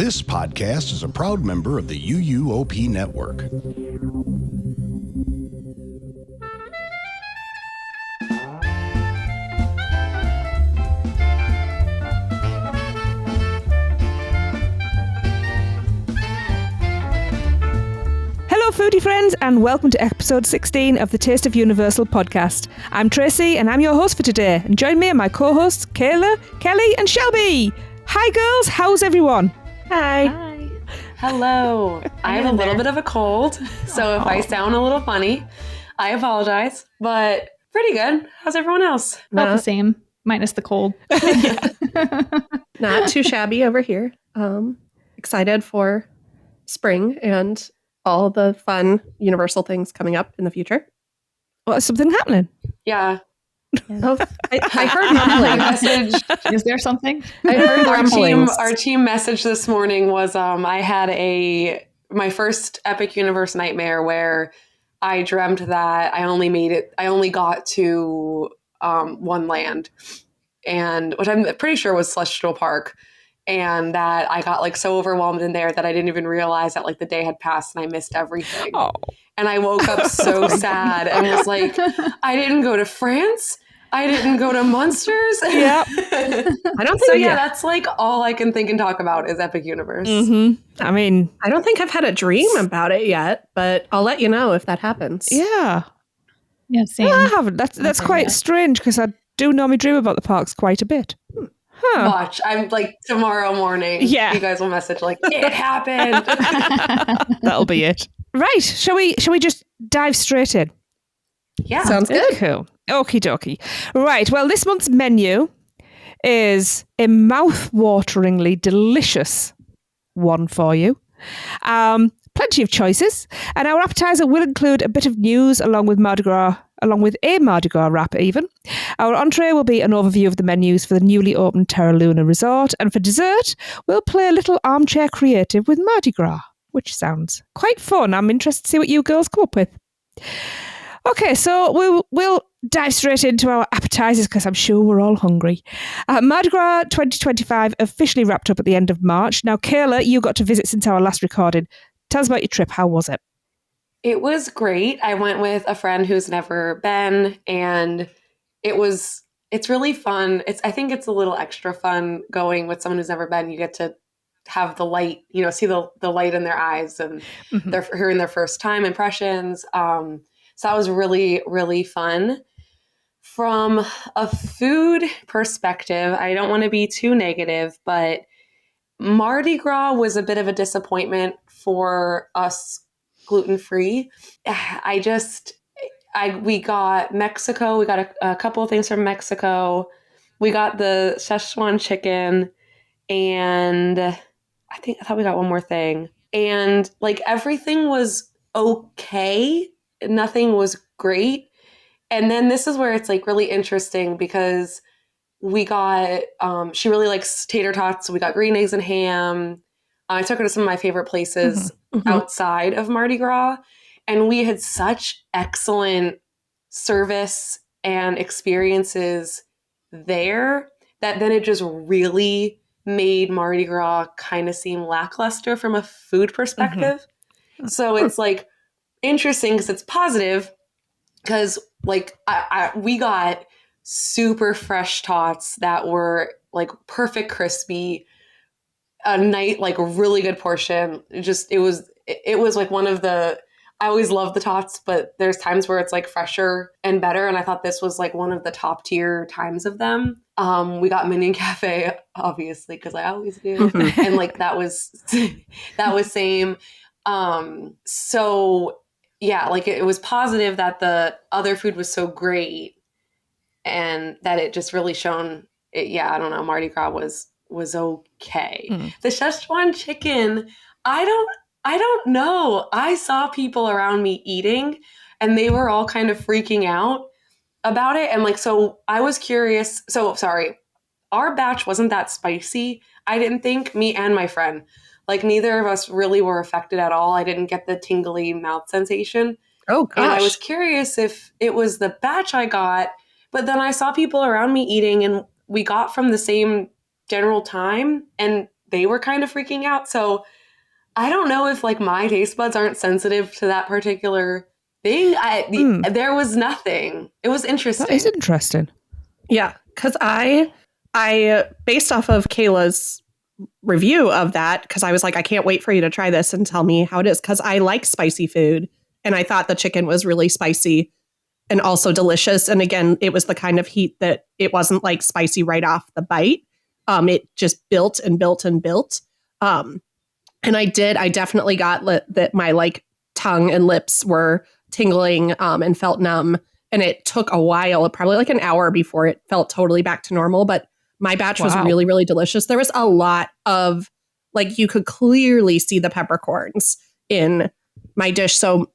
This podcast is a proud member of the UUOP network. Hello foodie friends, and welcome to episode 16 of the Taste of Universal podcast. I'm Tracy and I'm your host for today, and join me and my co-hosts Kayla, Kelly and Shelby. Hi girls, how's everyone? Hi. Hello. I have a little bit of a cold, so if I sound a little funny, I apologize, but pretty good. How's everyone else? About the same, minus the cold. Not too shabby over here. Excited for spring and all the fun Universal things coming up in the future. What, is something happening? Yeah. Oh, I heard mumbling. Message. Is there something? I heard rumblings. Our team message this morning was I had my first Epic Universe nightmare where I dreamt that I only got to one land, and which I'm pretty sure was Celestial Park. And that I got so overwhelmed in there that I didn't even realize that the day had passed and I missed everything. Oh. And I woke up so sad and was like, I didn't go to France. I didn't go to Munsters. Yep. I don't think So yeah, that's all I can think and talk about is Epic Universe. Mm-hmm. I mean, I don't think I've had a dream about it yet, but I'll let you know if that happens. yeah. Yeah, same. No, I haven't. That's quite strange because I do normally dream about the parks quite a bit. Huh. Watch. I'm tomorrow morning. Yeah. You guys will message it happened. That'll be it. Right. Shall we just dive straight in? Yeah. Sounds good. Cool. Okie dokie. Right. Well, this month's menu is a mouth-wateringly delicious one for you. Plenty of choices. And our appetizer will include a bit of news along with a Mardi Gras wrap even. Our entree will be an overview of the menus for the newly opened Terra Luna resort. And for dessert, we'll play a little armchair creative with Mardi Gras, which sounds quite fun. I'm interested to see what you girls come up with. Okay, so we'll dive straight into our appetizers because I'm sure we're all hungry. Mardi Gras 2025 officially wrapped up at the end of March. Now, Kayla, you got to visit since our last recording. Tell us about your trip. How was it? It was great. I went with a friend who's never been, and it's really fun. I think it's a little extra fun going with someone who's never been. You get to have the light, see the light in their eyes, and they're hearing their first time impressions. So that was really, really fun. From a food perspective, I don't want to be too negative, but Mardi Gras was a bit of a disappointment for us gluten-free. We got Mexico. We got a couple of things from Mexico. We got the Szechuan chicken, and I thought we got one more thing. And everything was okay. Nothing was great. And then this is where it's really interesting because we got, she really likes tater tots. So we got green eggs and ham. I took her to some of my favorite places outside of Mardi Gras. And we had such excellent service and experiences there that then it just really made Mardi Gras kind of seem lackluster from a food perspective. So it's interesting because it's positive because we got super fresh tots that were perfect crispy, a really good portion. It was one of the, I always love the tots, but there's times where it's fresher and better, and I thought this was one of the top tier times of them. We got Minion Cafe obviously because I always do, and that was same. So yeah, it was positive that the other food was so great and that it just really shone it. Yeah, I don't know. Mardi Gras was okay. The Szechuan chicken, I don't know. I saw people around me eating and they were all kind of freaking out about it. And so I was curious. So sorry, our batch wasn't that spicy. I didn't think, me and my friend. Neither of us really were affected at all. I didn't get the tingly mouth sensation. Oh, gosh. And I was curious if it was the batch I got, but then I saw people around me eating and we got from the same general time and they were kind of freaking out. So I don't know if like my taste buds aren't sensitive to that particular thing. There was nothing. It was interesting. That is interesting. Yeah, because I based off of Kayla's review of that, because I was like, I can't wait for you to try this and tell me how it is, because I like spicy food, and I thought the chicken was really spicy and also delicious. And again, it was the kind of heat that it wasn't like spicy right off the bite. It just built and built and built. And I definitely got that my like tongue and lips were tingling and felt numb. And it took a while, probably like an hour before it felt totally back to normal. But my batch was really, really delicious. There was a lot of, like, you could clearly see the peppercorns in my dish. So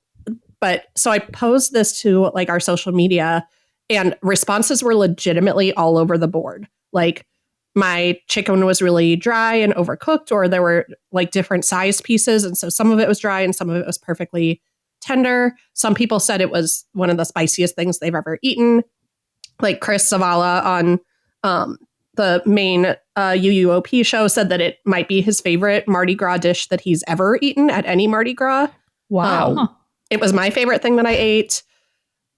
I posed this to like our social media, and responses were legitimately all over the board. Like, my chicken was really dry and overcooked, or there were like different sized pieces. And so some of it was dry and some of it was perfectly tender. Some people said it was one of the spiciest things they've ever eaten. Like Chris Zavala on the main UUOP show said that it might be his favorite Mardi Gras dish that he's ever eaten at any Mardi Gras. Wow. It was my favorite thing that I ate.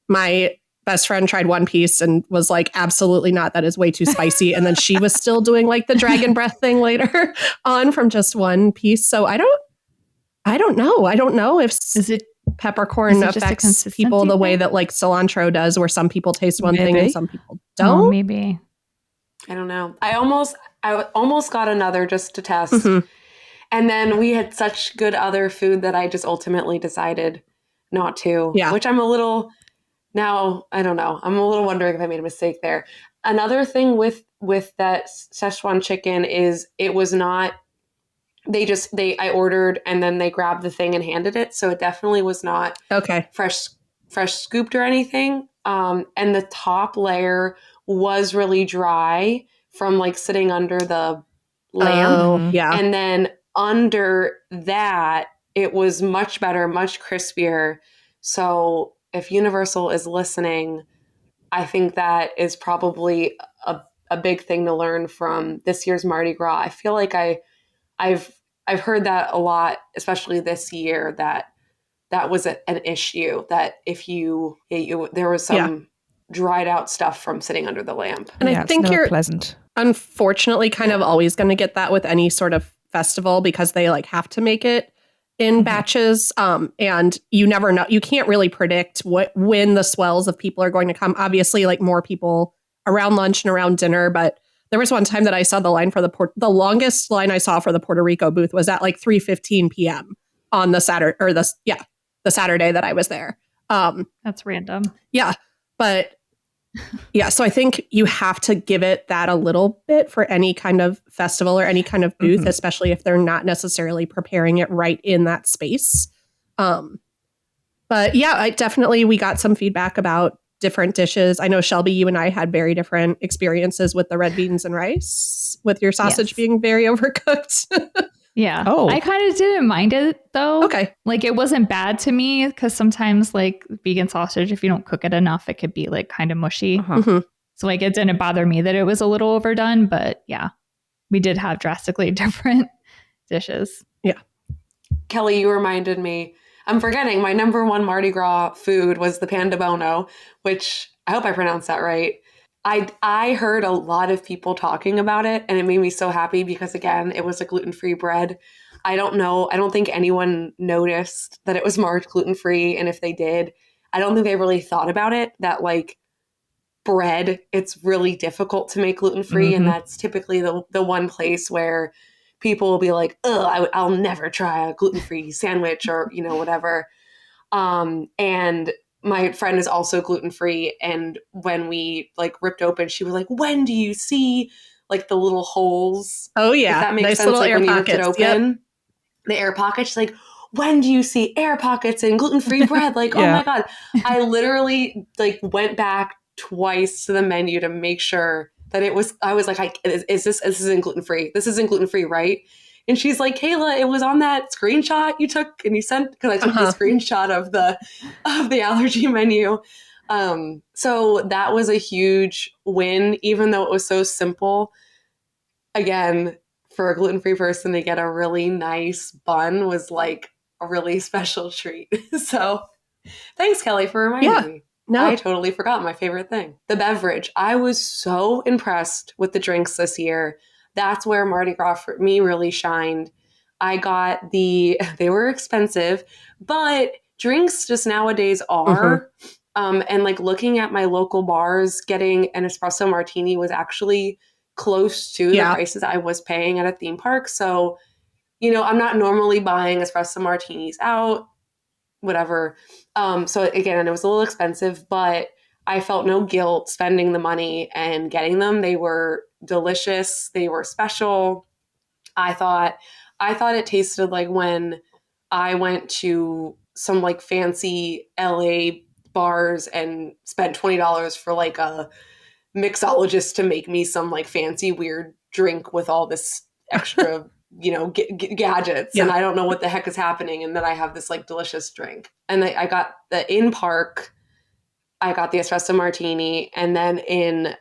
My best friend tried one piece and was like, absolutely not. That is way too spicy. And then she was still doing like the dragon breath thing later on from just one piece. So I don't know. I don't know if peppercorn affects people the way that like cilantro does, where some people taste one thing and some people don't. Oh, maybe. I don't know. I almost got another just to test. Mm-hmm. And then we had such good other food that I just ultimately decided not to. Yeah. Which I'm a little, now, I don't know. I'm a little wondering if I made a mistake there. Another thing with that Szechuan chicken is it was not, I ordered and then they grabbed the thing and handed it. So it definitely was not fresh scooped or anything. And the top layer was really dry from like sitting under the lamp. Oh, yeah. And then under that, it was much better, much crispier. So if Universal is listening, I think that is probably a big thing to learn from this year's Mardi Gras. I feel like I've heard that a lot, especially this year, that was an issue, that if there was some dried out stuff from sitting under the lamp. And I think you're pleasant. Unfortunately kind of always going to get that with any sort of festival, because they like have to make it in batches. And you never know. You can't really predict when the swells of people are going to come. Obviously, like more people around lunch and around dinner. But there was one time that I saw the line for the longest line I saw for the Puerto Rico booth was at like 3:15 p.m. on the Saturday, or the Saturday that I was there. That's random. Yeah. But yeah, so I think you have to give it that a little bit for any kind of festival or any kind of booth, especially if they're not necessarily preparing it right in that space. But yeah, we got some feedback about different dishes. I know, Shelby, you and I had very different experiences with the red beans and rice, with your sausage being very overcooked. Yeah. Oh. I kind of didn't mind it though. Okay. Like it wasn't bad to me, because sometimes like vegan sausage, if you don't cook it enough, it could be like kind of mushy. So like it didn't bother me that it was a little overdone, but yeah, we did have drastically different dishes. Yeah. Kelly, you reminded me, I'm forgetting my number one Mardi Gras food was the pan de bono, which I hope I pronounced that right. I heard a lot of people talking about it, and it made me so happy because, again, it was a gluten-free bread. I don't know. I don't think anyone noticed that it was marked gluten-free, and if they did, I don't think they really thought about it, that, like, bread, it's really difficult to make gluten-free, and that's typically the one place where people will be like, ugh, I'll never try a gluten-free sandwich or, whatever. And my friend is also gluten-free, and when we like ripped open, she was like, when do you see like the little holes? Oh yeah. If that makes nice sense. Little like air when pockets. You ripped it open, the air pockets, she's like, when do you see air pockets in gluten-free bread? Like, oh my God. I literally like went back twice to the menu to make sure that I was like, this isn't gluten-free. This isn't gluten-free, right? And she's like, Kayla, it was on that screenshot you took and you sent, because I took the screenshot of the allergy menu. So that was a huge win, even though it was so simple. Again, for a gluten-free person to get a really nice bun was like a really special treat. So thanks, Kelly, for reminding me. No. I totally forgot my favorite thing. The beverage. I was so impressed with the drinks this year. That's where Mardi Gras for me really shined. I got they were expensive, but drinks just nowadays are. And like looking at my local bars, getting an espresso martini was actually close to the prices I was paying at a theme park. So, you know, I'm not normally buying espresso martinis out, whatever. So again, it was a little expensive, but I felt no guilt spending the money and getting them. They were delicious. They were special. I thought it tasted like when I went to some like fancy LA bars and spent $20 for like a mixologist to make me some like fancy weird drink with all this extra, you know, gadgets. And I don't know what the heck is happening. And then I have this like delicious drink. And I got the in park, I got the espresso martini. And then in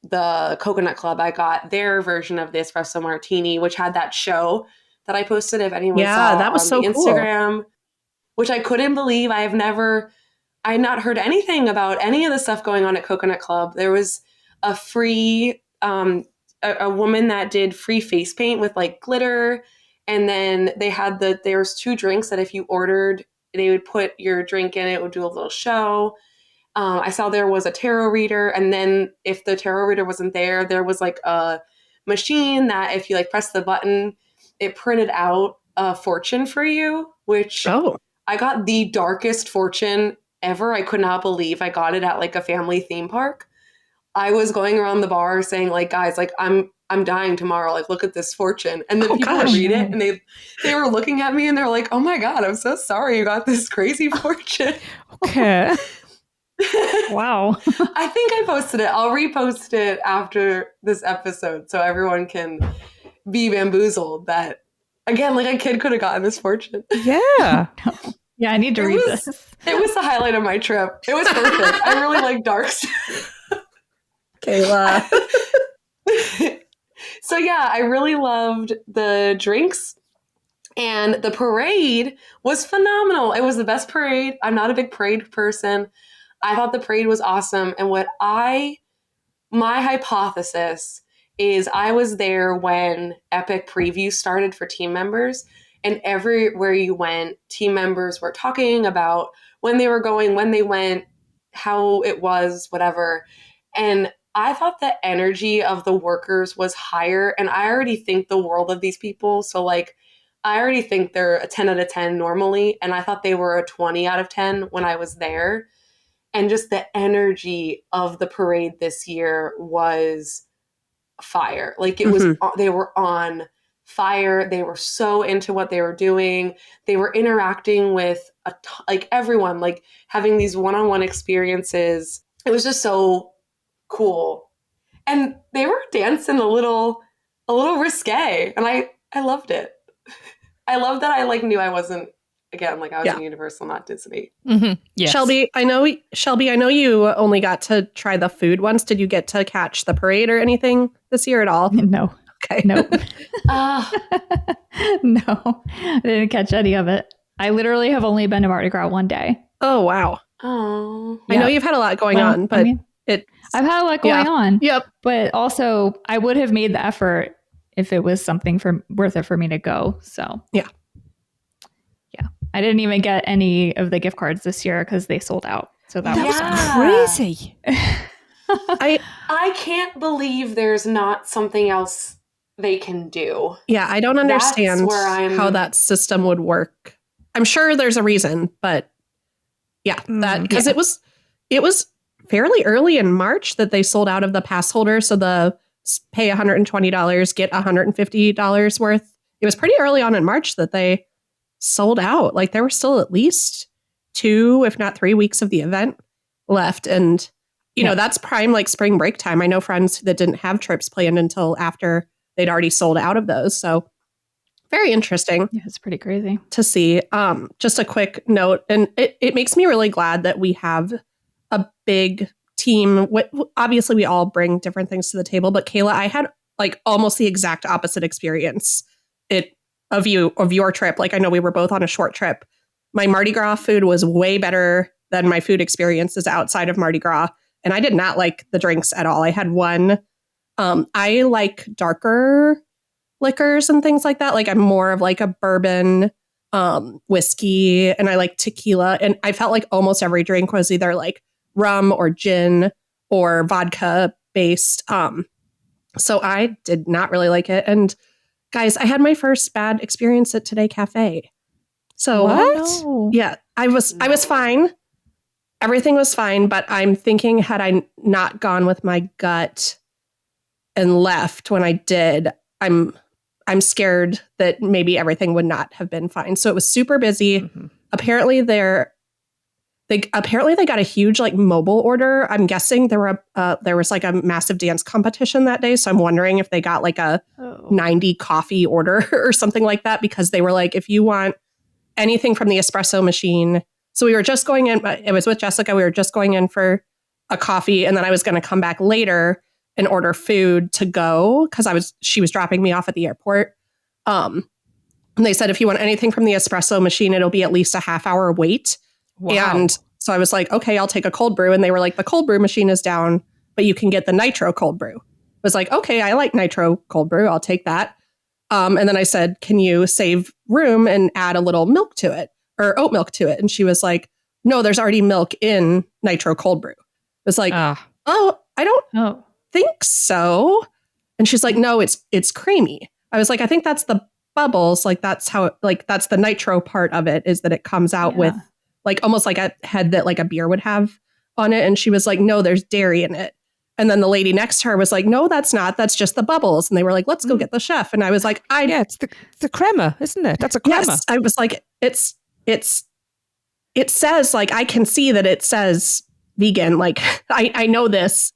the Coconut Club, I got their version of the espresso martini, which had that show that I posted. If anyone saw that was on so Instagram, cool. Which I couldn't believe. I had not heard anything about any of the stuff going on at Coconut Club. There was a free, a woman that did free face paint with like glitter. And then they had there's 2 drinks that if you ordered, they would put your drink in, it would do a little show. I saw there was a tarot reader. And then if the tarot reader wasn't there, there was like a machine that if you like press the button, it printed out a fortune for you, which I got the darkest fortune ever. I could not believe I got it at like a family theme park. I was going around the bar saying like, guys, like I'm dying tomorrow. Like, look at this fortune. And then people would read it and they were looking at me and they're like, oh my God, I'm so sorry you got this crazy fortune. Okay. Wow. I think I posted it. I'll repost it after this episode so everyone can be bamboozled that, again, like a kid could have gotten this fortune. Yeah. Yeah, I need to read this. It was the highlight of my trip. It was perfect. I really like darks. Kayla. So yeah, I really loved the drinks, and the parade was phenomenal. It was the best parade. I'm not a big parade person. I thought the parade was awesome. And my hypothesis is I was there when Epic Preview started for team members, and everywhere you went, team members were talking about when they were going, when they went, how it was, whatever. And I thought the energy of the workers was higher, and I already think the world of these people. So like, I already think they're a 10 out of 10 normally, and I thought they were a 20 out of 10 when I was there. And just the energy of the parade this year was fire. Like it was, they were on fire. They were so into what they were doing. They were interacting with like everyone, like having these one-on-one experiences. It was just so cool. And they were dancing a little risque, and I loved it. I love that I like knew I wasn't, again, like I was in Universal, not Disney. Yes. Shelby, I know you only got to try the food once. Did you get to catch the parade or anything this year at all? No. Okay. Nope. No, I didn't catch any of it. I literally have only been to Mardi Gras one day. Oh, wow. Oh. I know you've had a lot going on, but I've had a lot going on. Yep. But also, I would have made the effort if it was something worth it for me to go. So yeah. I didn't even get any of the gift cards this year because they sold out. So that was crazy. I can't believe there's not something else they can do. Yeah, I don't understand how that system would work. I'm sure there's a reason, but because it was fairly early in March that they sold out of the pass holders. So the pay $120, get $150 worth. It was pretty early on in March that they sold out. Like there were still at least 2, if not 3 weeks of the event left. And, you know, that's prime like spring break time. I know friends that didn't have trips planned until after they'd already sold out of those. So very interesting. Yeah, it's pretty crazy to see. Just a quick note. And it makes me really glad that we have a big team. Obviously, we all bring different things to the table. But Kayla, I had like almost the exact opposite experience of your trip. Like I know we were both on a short trip. My Mardi Gras food was way better than my food experiences outside of Mardi Gras. And I did not like the drinks at all. I had one. I like darker liquors and things like that. Like I'm more of like a bourbon, whiskey, and I like tequila. And I felt like almost every drink was either like rum or gin or vodka based. So I did not really like it. And guys, I had my first bad experience at Today Cafe. So What? yeah, I was fine. Everything was fine, but I'm thinking had I not gone with my gut and left when I did, I'm scared that maybe everything would not have been fine. So it was super busy. Mm-hmm. Apparently they got a huge like mobile order. I'm guessing there was like a massive dance competition that day. So I'm wondering if they got like a 90 coffee order or something like that, because they were like, if you want anything from the espresso machine. So we were just going in, it was with Jessica. We were just going in for a coffee, and then I was going to come back later and order food to go because she was dropping me off at the airport. And they said, if you want anything from the espresso machine, it'll be at least a half-hour wait. Wow. And so I was like, okay, I'll take a cold brew. And they were like, the cold brew machine is down, but you can get the nitro cold brew. I was like, okay, I like nitro cold brew. I'll take that. And then I said, can you save room and add a little milk to it or oat milk to it? And she was like, no, there's already milk in nitro cold brew. It was like, oh, I don't think so. And she's like, no, it's creamy. I was like, I think that's the bubbles. Like that's how, like that's the nitro part of it, is that it comes out with like almost like a head that like a beer would have on it. And she was like, no, there's dairy in it. And then the lady next to her was like, no, that's not. That's just the bubbles. And they were like, let's go get the chef. And I was like, it's the crema, isn't it? That's a crema. Yes. I was like, it says like, I can see that it says vegan. Like I know this.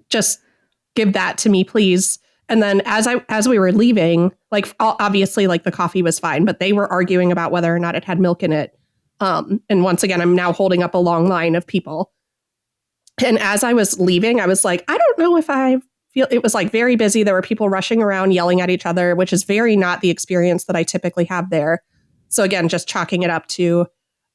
Just give that to me, please. And then as we were leaving, like obviously like the coffee was fine, but they were arguing about whether or not it had milk in it. And once again, I'm now holding up a long line of people. And as I was leaving, I was like, I don't know if I feel, it was like very busy. There were people rushing around, yelling at each other, which is very not the experience that I typically have there. So again, just chalking it up to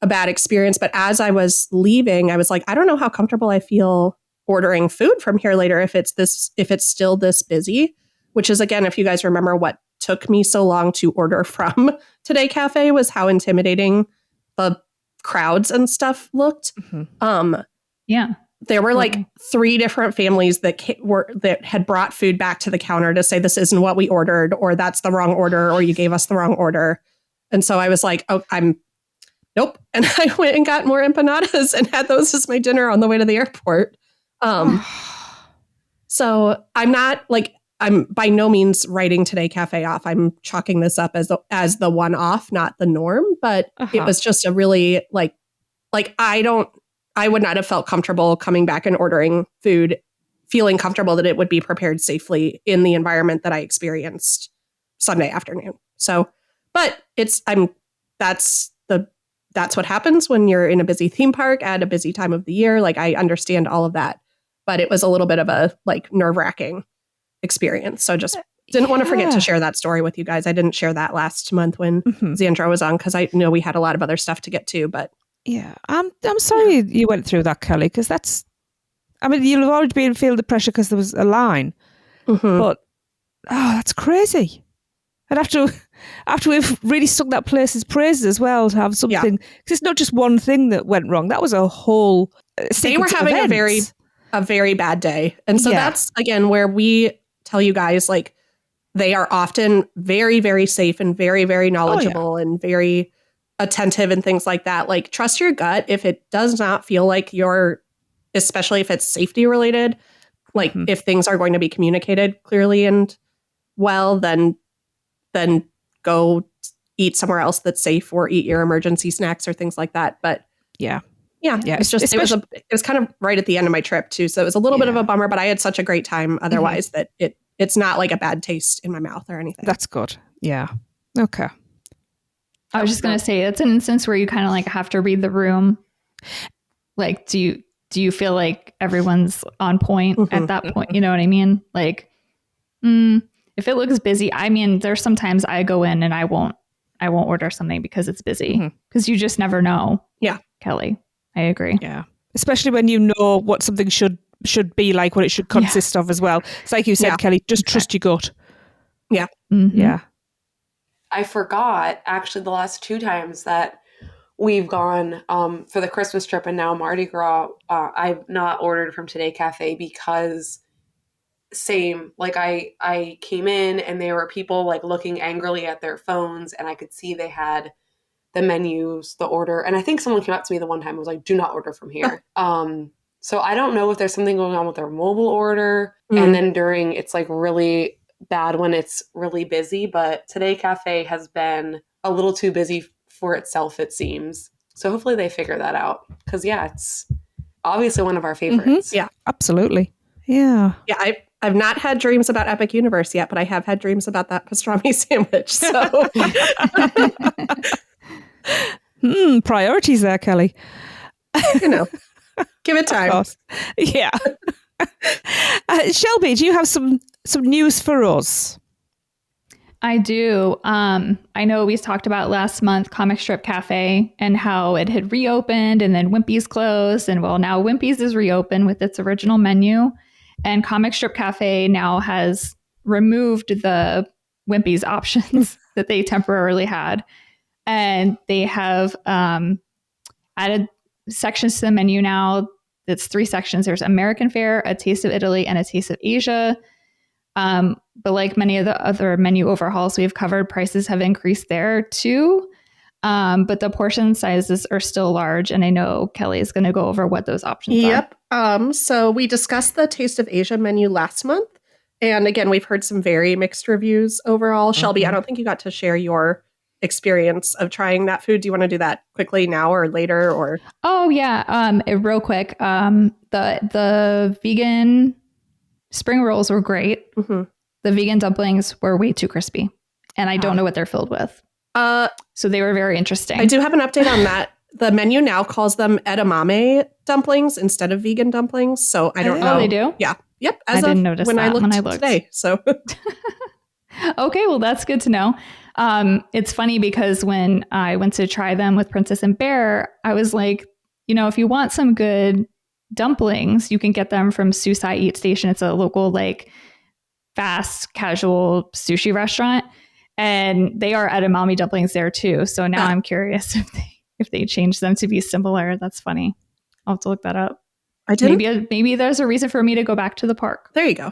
a bad experience. But as I was leaving, I was like, I don't know how comfortable I feel ordering food from here later if it's still this busy, which is, again, if you guys remember what took me so long to order from Today Cafe was how intimidating the crowds and stuff looked. Mm-hmm. There were like 3 different families that had brought food back to the counter to say this isn't what we ordered, or that's the wrong order, or you gave us the wrong order. And so I was like, oh, nope. And I went and got more empanadas and had those as my dinner on the way to the airport. So I'm by no means writing Today Cafe off. I'm chalking this up as the one-off, not the norm. But it was just a really like I would not have felt comfortable coming back and ordering food, feeling comfortable that it would be prepared safely in the environment that I experienced Sunday afternoon. So, but that's what happens when you're in a busy theme park at a busy time of the year. Like I understand all of that, but it was a little bit of a like nerve-wracking experience. So just didn't want to forget to share that story with you guys. I didn't share that last month when Xandra was on because I know we had a lot of other stuff to get to, but yeah, I'm sorry you went through that, Kelly, because you'll have already been feeling the pressure because there was a line, but that's crazy. And after we've really sung that place's praises as well, to have something, because it's not just one thing that went wrong. That was a whole they were having a very bad day. And so that's, again, where we tell you guys, like, they are often very, very safe and very, very knowledgeable and very attentive and things like that. Like, trust your gut. If it does not feel like especially if it's safety related, like if things are going to be communicated clearly and well, then go eat somewhere else that's safe or eat your emergency snacks or things like that. But it's just, it was kind of right at the end of my trip too. So it was a little bit of a bummer, but I had such a great time otherwise that it's not like a bad taste in my mouth or anything. That's good. Yeah. Okay. I was just going to say, it's an instance where you kind of like have to read the room. Like, do you feel like everyone's on point at that point? You know what I mean? Like, If it looks busy, I mean, there's sometimes I go in and I won't order something because it's busy, because you just never know. Yeah. Kelly, I agree. Yeah. Especially when you know what something should be like, what it should consist of as well. It's like you said, Kelly, just trust your gut. Yeah. Yeah. I forgot actually the last 2 times that we've gone for the Christmas trip and now Mardi Gras. I've not ordered from Today Cafe because same, like I came in and there were people like looking angrily at their phones and I could see they had the menus, the order. And I think someone came up to me the one time and was like, do not order from here. So I don't know if there's something going on with their mobile order. And then during, it's like really bad when it's really busy. But Today Cafe has been a little too busy for itself, it seems. So hopefully they figure that out. Because it's obviously one of our favorites. Yeah, absolutely. Yeah. Yeah, I've not had dreams about Epic Universe yet, but I have had dreams about that pastrami sandwich. So priorities there, Kelly. Give it time. Yeah. Shelby, do you have some news for us? I do. I know we talked about last month Comic Strip Café and how it had reopened and then Wimpy's closed. And well, now Wimpy's is reopened with its original menu. And Comic Strip Café now has removed the Wimpy's options that they temporarily had. And they have added sections to the menu now. It's 3 sections. There's American fare, a taste of Italy, and a taste of Asia. But like many of the other menu overhauls we've covered, prices have increased there too. But the portion sizes are still large. And I know Kelly is going to go over what those options are. Yep. So we discussed the Taste of Asia menu last month. And again, we've heard some very mixed reviews overall. Shelby, I don't think you got to share your experience of trying that food. Do you want to do that quickly now or later? Or Oh, yeah. Real quick. The vegan spring rolls were great. The vegan dumplings were way too crispy. And I don't know what they're filled with. So they were very interesting. I do have an update on that. The menu now calls them edamame dumplings instead of vegan dumplings. So I don't know. Oh, they do? Yeah. Yep. I didn't notice when that I looked when I looked today. So okay, well, that's good to know. It's funny because when I went to try them with Princess and Bear, I was like, if you want some good dumplings, you can get them from Susai Eat Station. It's a local like fast casual sushi restaurant, and they are edamame dumplings there too. So now I'm curious if they change them to be similar. That's funny. I'll have to look that up. Maybe there's a reason for me to go back to the park. There you go.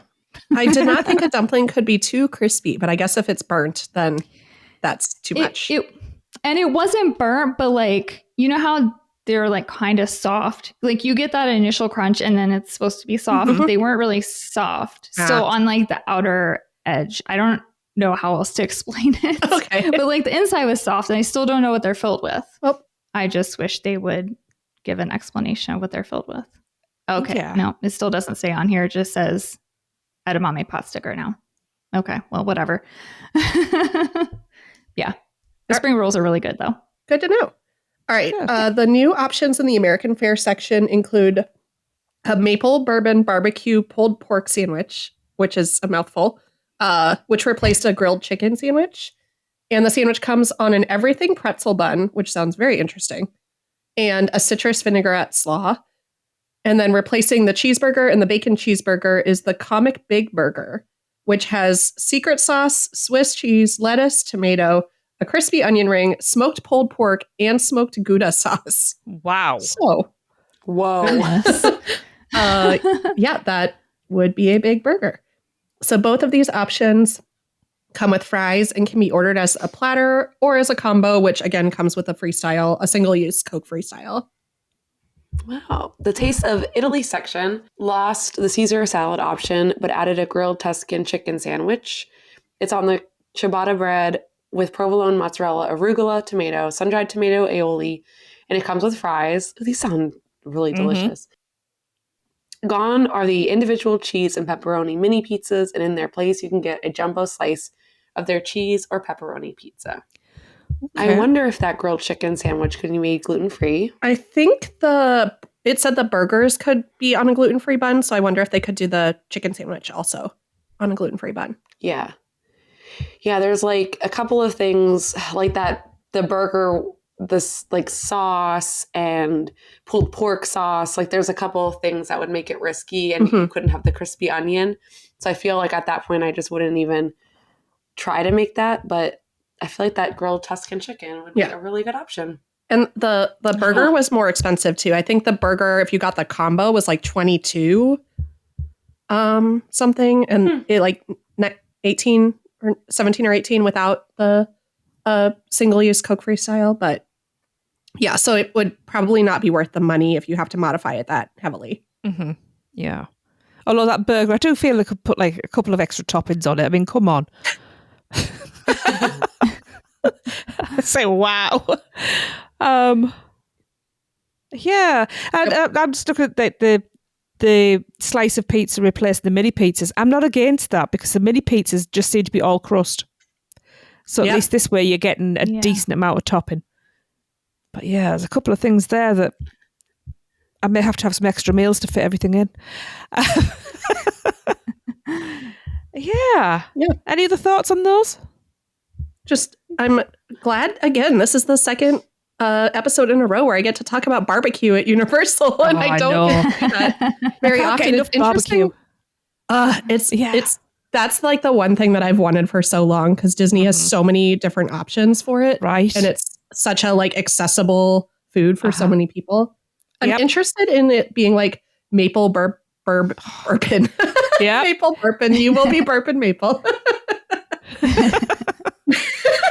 I did not think a dumpling could be too crispy, but I guess if it's burnt, then that's too much. And it wasn't burnt, but like, you know how they're like kind of soft? Like you get that initial crunch and then it's supposed to be soft. They weren't really soft. Still on like the outer edge. I don't know how else to explain it. Okay. But like the inside was soft and I still don't know what they're filled with. Oh. I just wish they would give an explanation of what they're filled with. Okay. Yeah. No, it still doesn't say on here. It just says edamame pot sticker now. Okay. Well, whatever. Yeah. The spring rolls are really good though. Good to know. All right. The new options in the American fare section include a maple bourbon barbecue pulled pork sandwich, which is a mouthful, which replaced a grilled chicken sandwich. And the sandwich comes on an everything pretzel bun, which sounds very interesting, and a citrus vinaigrette slaw. And then replacing the cheeseburger and the bacon cheeseburger is the Comic Big Burger, which has secret sauce, Swiss cheese, lettuce, tomato, a crispy onion ring, smoked pulled pork, and smoked Gouda sauce. Wow. So, whoa. Yeah, that would be a big burger. So both of these options come with fries and can be ordered as a platter or as a combo, which again comes with a single-use Coke Freestyle. Wow. The Taste of Italy section lost the Caesar salad option, but added a grilled Tuscan chicken sandwich. It's on the ciabatta bread with provolone, mozzarella, arugula, tomato, sun-dried tomato, aioli, and it comes with fries. These sound really delicious. Gone are the individual cheese and pepperoni mini pizzas, and in their place, you can get a jumbo slice of their cheese or pepperoni pizza. Okay. I wonder if that grilled chicken sandwich could be made gluten-free. I think it said the burgers could be on a gluten-free bun, so I wonder if they could do the chicken sandwich also. on a gluten-free bun. Yeah. Yeah, there's like a couple of things like that. The burger, this like sauce and pulled pork sauce. Like there's a couple of things that would make it risky, and you couldn't have the crispy onion. So I feel like at that point I just wouldn't even try to make that. But I feel like that grilled Tuscan chicken would be a really good option. And the burger was more expensive too. I think the burger, if you got the combo, was like $22 something, and it like 18 or 17 or 18 without the single-use Coke-free style. But yeah, so it would probably not be worth the money if you have to modify it that heavily. Mm-hmm. Yeah. Although that burger, I do feel they could put like a couple of extra toppings on it. I mean, come on. I say wow. Yeah. And I'm just looking at the slice of pizza replacing the mini pizzas. I'm not against that because the mini pizzas just seem to be all crust. So at least this way you're getting a decent amount of topping. But yeah, there's a couple of things there that I may have to have some extra meals to fit everything in. Yeah. Any other thoughts on those? Just, I'm glad, again, this is the second episode in a row where I get to talk about barbecue at Universal, and I don't get that very often. It's interesting. It's that's like the one thing that I've wanted for so long, because Disney has so many different options for it, right? And it's such a like accessible food for so many people. I'm interested in it being like maple bourbon. Yeah, maple bourbon. You will be bourbon maple.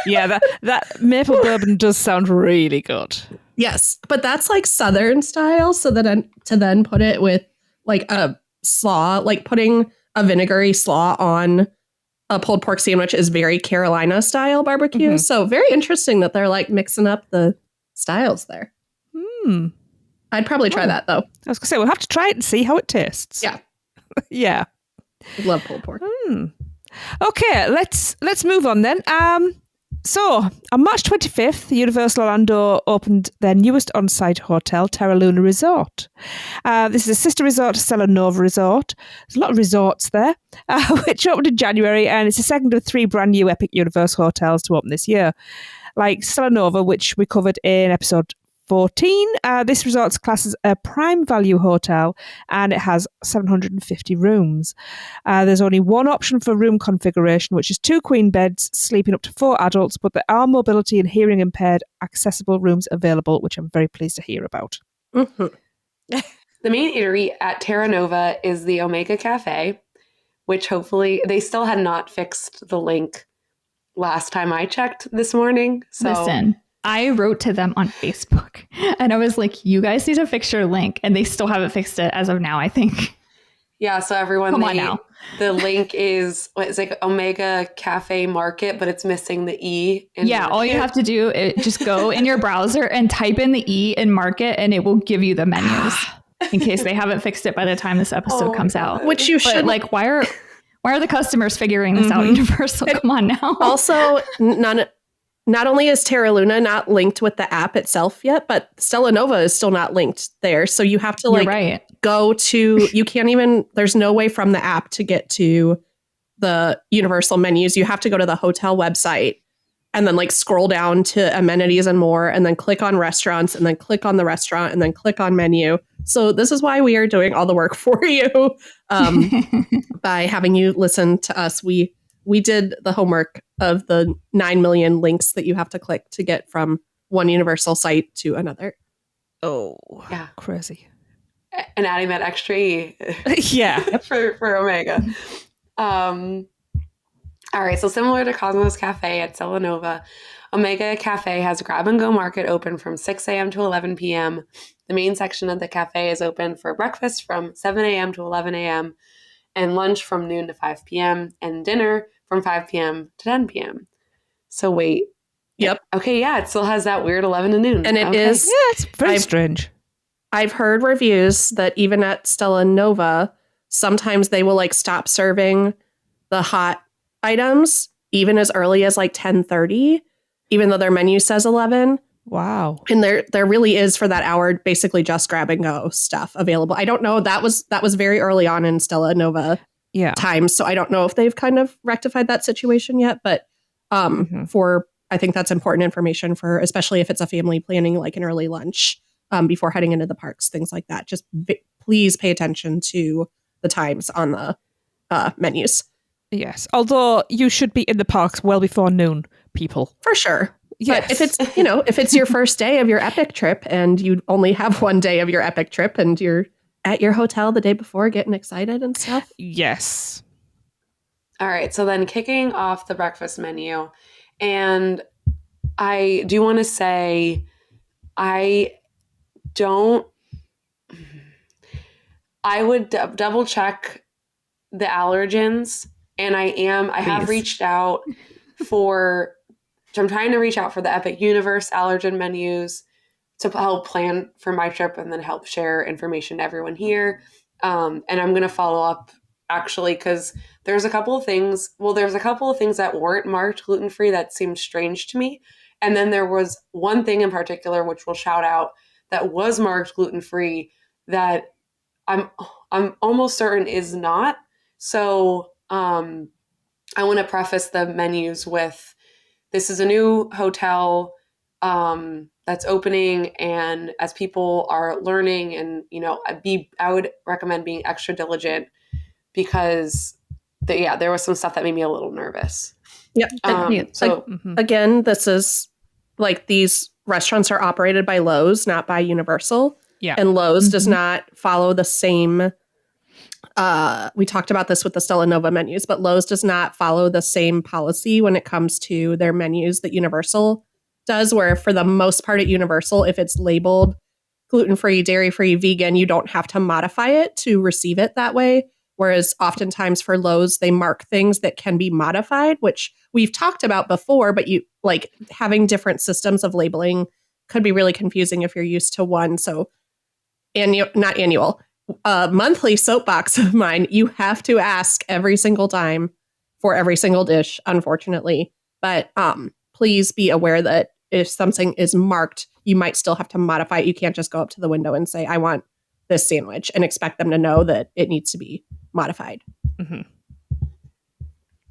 Yeah, that maple bourbon does sound really good. Yes, but that's like Southern style. So then to then put it with like a slaw, like putting a vinegary slaw on a pulled pork sandwich is very Carolina style barbecue. So very interesting that they're like mixing up the styles there. I'd probably try that though. I was gonna say we'll have to try it and see how it tastes. Yeah. Yeah. I love pulled pork. Okay, let's move on then. So, on March 25th, Universal Orlando opened their newest on-site hotel, Terra Luna Resort. This is a sister resort to Stella Nova Resort. There's a lot of resorts there, which opened in January, and it's the second of 3 brand new Epic Universe hotels to open this year. Like Stella Nova, which we covered in episode 14. This resort's classed as a prime value hotel, and it has 750 rooms. There's only one option for room configuration, which is 2 queen beds sleeping up to 4 adults, but there are mobility and hearing impaired accessible rooms available, which I'm very pleased to hear about. The main eatery at Terra Nova is the Omega Cafe, which hopefully they still had not fixed the link last time I checked this morning. So listen, I wrote to them on Facebook and I was like, you guys need to fix your link. And they still haven't fixed it as of now, I think. Yeah. So everyone, come on now. The link is it's like Omega Cafe Market, but it's missing the E. Yeah. All you have to do is just go in your browser and type in the E in Market, and it will give you the menus in case they haven't fixed it by the time this episode comes out. Which you should. Like, why are the customers figuring this out, Universal? Come on now. Also, not only is Terra Luna not linked with the app itself yet, but Stella Nova is still not linked there. So you have to go to, you can't even, there's no way from the app to get to the Universal menus. You have to go to the hotel website and then like scroll down to amenities and more, and then click on restaurants, and then click on the restaurant, and then click on menu. So this is why we are doing all the work for you by having you listen to us. We did the homework of the 9 million links that you have to click to get from one Universal site to another. Oh, yeah, crazy. And adding that extra E. Yeah. for Omega. All right, so similar to Cosmos Cafe at Stella Nova, Omega Cafe has a grab-and-go market open from 6 a.m. to 11 p.m. The main section of the cafe is open for breakfast from 7 a.m. to 11 a.m., and lunch from noon to 5 p.m., and dinner from 5 p.m. to 10 p.m. So wait. Yep. Okay, yeah, it still has that weird 11 to noon. And it is. Yeah, it's very strange. I've heard reviews that even at Stella Nova, sometimes they will like stop serving the hot items even as early as like 10:30, even though their menu says 11. Wow. And there really is for that hour basically just grab and go stuff available. I don't know. That was very early on in Stella Nova. times. So I don't know if they've kind of rectified that situation yet, but I think that's important information for, especially if it's a family planning like an early lunch before heading into the parks, things like that. Just please pay attention to the times on the menus. Yes. Although you should be in the parks well before noon, people. For sure. Yes. But if it's, if it's your first day of your epic trip and you only have one day of your epic trip and you're at your hotel the day before getting excited and stuff. Yes. All right. So then kicking off the breakfast menu. And I do want to say, I would double check the allergens. And I have reached out I'm trying to reach out for the Epic Universe allergen menus to help plan for my trip and then help share information to everyone here. And I'm going to follow up actually, because there's a couple of things that weren't marked gluten-free that seemed strange to me. And then there was one thing in particular, which we'll shout out, that was marked gluten-free that I'm almost certain is not. So I want to preface the menus with, this is a new hotel that's opening, and as people are learning, and I would recommend being extra diligent because there was some stuff that made me a little nervous. Yep. Again, this is like, these restaurants are operated by Lowe's, not by Universal. Yeah. And Lowe's does not follow the same. We talked about this with the Stella Nova menus, but Lowe's does not follow the same policy when it comes to their menus that Universal does, where for the most part at Universal, if it's labeled gluten-free, dairy-free, vegan, you don't have to modify it to receive it that way. Whereas oftentimes for Lowe's, they mark things that can be modified, which we've talked about before, but having different systems of labeling could be really confusing if you're used to one. So monthly soapbox of mine, you have to ask every single time for every single dish, unfortunately. But please be aware that if something is marked, you might still have to modify it. You can't just go up to the window and say, I want this sandwich, and expect them to know that it needs to be modified. Mm-hmm.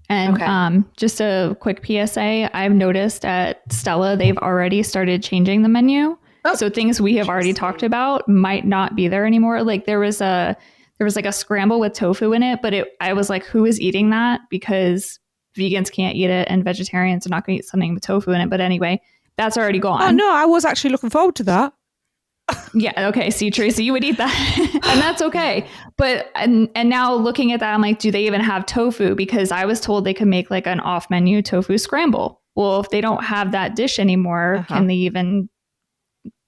And just a quick PSA, I've noticed at Stella, they've already started changing the menu. Oh, so things we have already talked about might not be there anymore. Like there was like a scramble with tofu in it, but I was like, who is eating that? Because vegans can't eat it and vegetarians are not going to eat something with tofu in it. But anyway, that's already gone. Oh no, I was actually looking forward to that. Yeah. Okay. See, Tracy, you would eat that and that's okay. But, and now looking at that, I'm like, do they even have tofu? Because I was told they could make like an off menu tofu scramble. Well, if they don't have that dish anymore, can they even,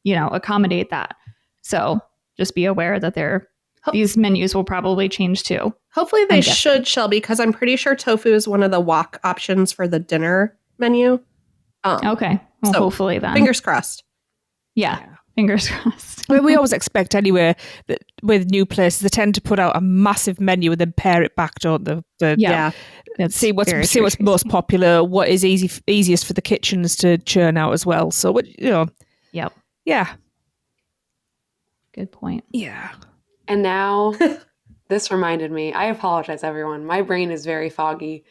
accommodate that? So just be aware that these menus will probably change too. Hopefully they should, Shelby, because I'm pretty sure tofu is one of the wok options for the dinner menu. Okay. Well, so hopefully then. Fingers crossed. Yeah. Fingers crossed. We always expect anyway that with new places they tend to put out a massive menu and then pare it back, don't they? See what's most popular, what is easiest for the kitchens to churn out as well. So Yep. Yeah. Good point. Yeah. And now this reminded me. I apologize, everyone. My brain is very foggy.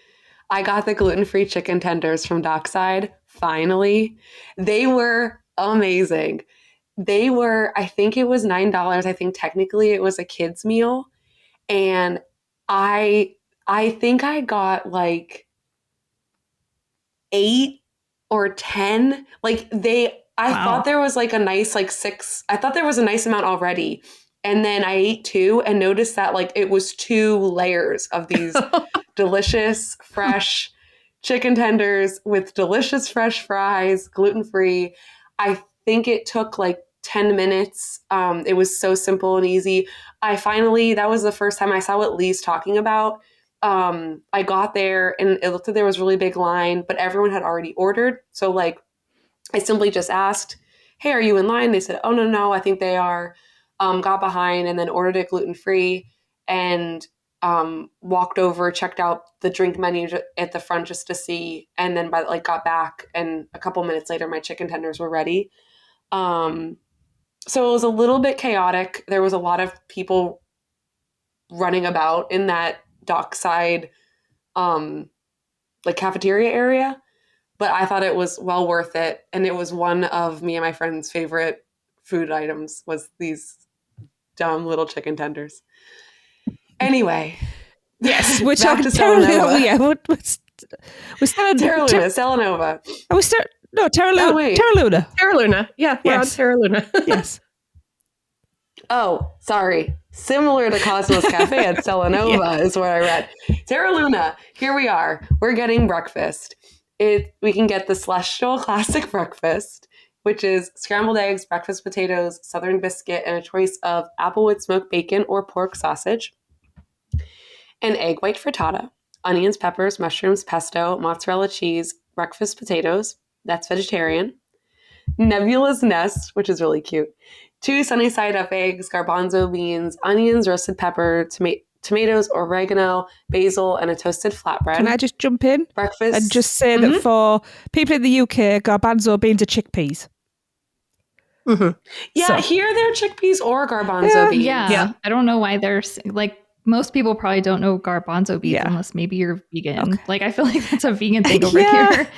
I got the gluten-free chicken tenders from Dockside. Finally, they were amazing. They were, I think it was $9. I think technically it was a kid's meal. And I think I got like 8 or 10. I thought there was like a nice like 6. I thought there was a nice amount already. And then I ate 2 and noticed that like it was 2 layers of these delicious, fresh chicken tenders with delicious fresh fries, gluten-free. I think it took like 10 minutes. It was so simple and easy. That was the first time I saw what Lee's talking about. I got there and it looked like there was a really big line, but everyone had already ordered. So like, I simply just asked, hey, are you in line? They said, oh, no, I think they are. Got behind and then ordered it gluten-free and walked over, checked out the drink menu at the front just to see. And then got back and a couple minutes later, my chicken tenders were ready. So it was a little bit chaotic. There was a lot of people running about in that dockside, like cafeteria area. But I thought it was well worth it. And it was one of me and my friend's favorite food items was these dumb little chicken tenders. Anyway. Yes, we're back talking to Terra Luna. Stelanova. Yeah, we're still Terra Luna, Stelanova. Terra Luna. Oh, wait. Terra Luna. Terra Luna. Yeah, we're Yes. on Terra Luna. Yes. Oh, sorry. Similar to Cosmos Cafe at Stelanova is what I read. Terra Luna, here we are. We're getting breakfast. We can get the Celestial Classic Breakfast, which is scrambled eggs, breakfast potatoes, southern biscuit, and a choice of applewood smoked bacon or pork sausage. An egg white frittata, onions, peppers, mushrooms, pesto, mozzarella cheese, breakfast potatoes. That's vegetarian. Nebula's Nest, which is really cute. 2 sunny side up eggs, garbanzo beans, onions, roasted pepper, tomatoes, oregano, basil, and a toasted flatbread. Can I just jump in Breakfast. and just say that for people in the UK, garbanzo beans are chickpeas. Mm-hmm. Yeah, So- here they're chickpeas or garbanzo beans. Yeah. I don't know why there's like most people probably don't know garbanzo beans Yeah. unless maybe you're vegan. Okay. Like I feel like that's a vegan thing over Yeah. here.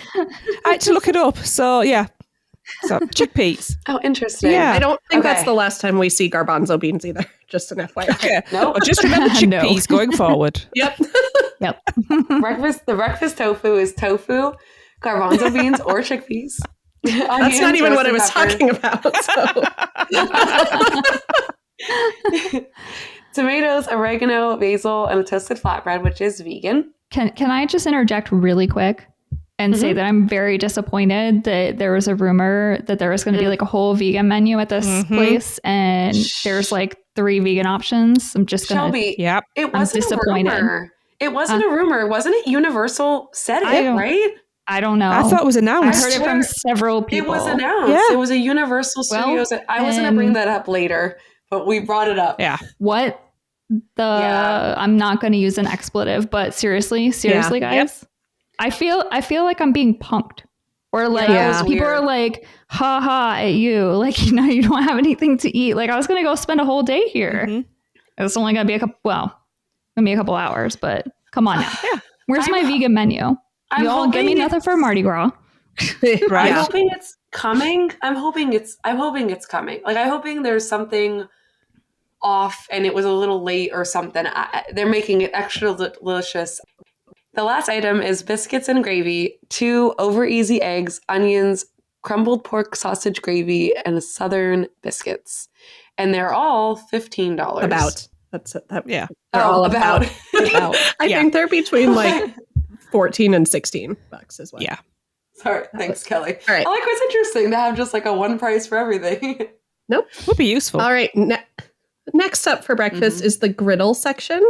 I had to look it up. So, yeah. So, chickpeas. Oh, interesting. Yeah. I don't think Okay. that's the last time we see garbanzo beans either. Just an FYI. Okay. Nope. Well, just remember No. chickpeas going forward. Yep. Yep. The breakfast tofu is tofu, garbanzo beans, or chickpeas. That's not even what I was talking about. So. Tomatoes, oregano, basil, and a toasted flatbread, which is vegan. Can I just interject really quick and say that I'm very disappointed that there was a rumor that there was going to be like a whole vegan menu at this place and there's like 3 vegan options. I'm just going to Shelby, Yep. it wasn't a disappointed. rumor. It wasn't a rumor. Wasn't it Universal said I it, don't- right? I don't know. I thought it was I announced. heard it from several people. It was announced. Yeah. It was a Universal Well, Studios. I was going to bring that up later, but we brought it up. Yeah. What the Yeah. I'm not going to use an expletive, but seriously, Yeah. guys. I feel like I'm being punked. Or like that was people weird. are like, ha ha at you. Like, you know, you don't have anything to eat. Like I was gonna go spend a whole day here. Mhm. It's only gonna be a couple hours, but come on now. Yeah. Where's my vegan menu? I'm Y'all give me hoping nothing for Mardi Gras. Right. I'm hoping it's coming. I'm hoping it's coming. Like I'm hoping there's something off and it was a little late or something. They're making it extra delicious. The last item is biscuits and gravy, 2 over easy eggs, onions, crumbled pork sausage gravy, and southern biscuits. And they're all $15. About. That's it. Yeah. They're all about. I Yeah. think they're between like 14 and 16 bucks as well. Yeah. Sorry. Thanks, Kelly. All right. I like what's interesting to have just like a one price for everything. Would be useful. All right. Next up for breakfast is the griddle section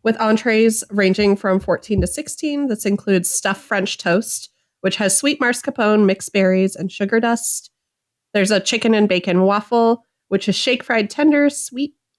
with entrees ranging from 14 to 16. This includes stuffed French toast, which has sweet mascarpone, mixed berries, and sugar dust. There's a chicken and bacon waffle, which is shake fried tenders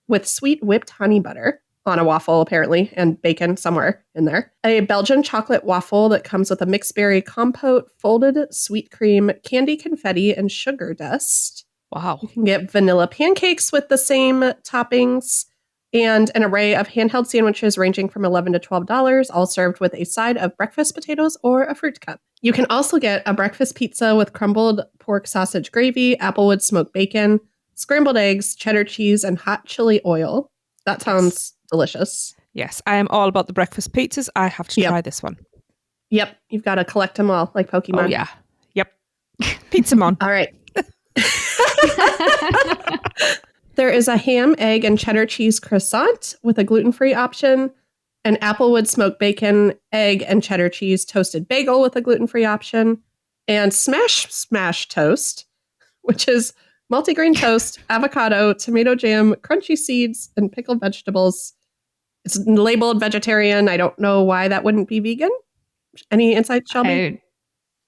with sweet whipped honey butter on a waffle, apparently, and bacon somewhere in there. A Belgian chocolate waffle that comes with a mixed berry compote, folded sweet cream, candy confetti, and sugar dust. Wow. You can get vanilla pancakes with the same toppings and an array of handheld sandwiches ranging from $11 to $12, all served with a side of breakfast potatoes or a fruit cup. You can also get a breakfast pizza with crumbled pork sausage gravy, applewood smoked bacon, scrambled eggs, cheddar cheese, and hot chili oil. That sounds delicious. Yes, I am all about the breakfast pizzas. I have to Yep. try this one. Yep, you've got to collect them all like Pokemon. Oh, yeah. Yep. Pizza Mon. All right. There is a ham, egg, and cheddar cheese croissant with a gluten-free option, an applewood smoked bacon, egg, and cheddar cheese toasted bagel with a gluten-free option, and smash toast, which is multigrain toast, avocado, tomato jam, crunchy seeds, and pickled vegetables. It's labeled vegetarian. I don't know why that wouldn't be vegan. Any insight, Shelby?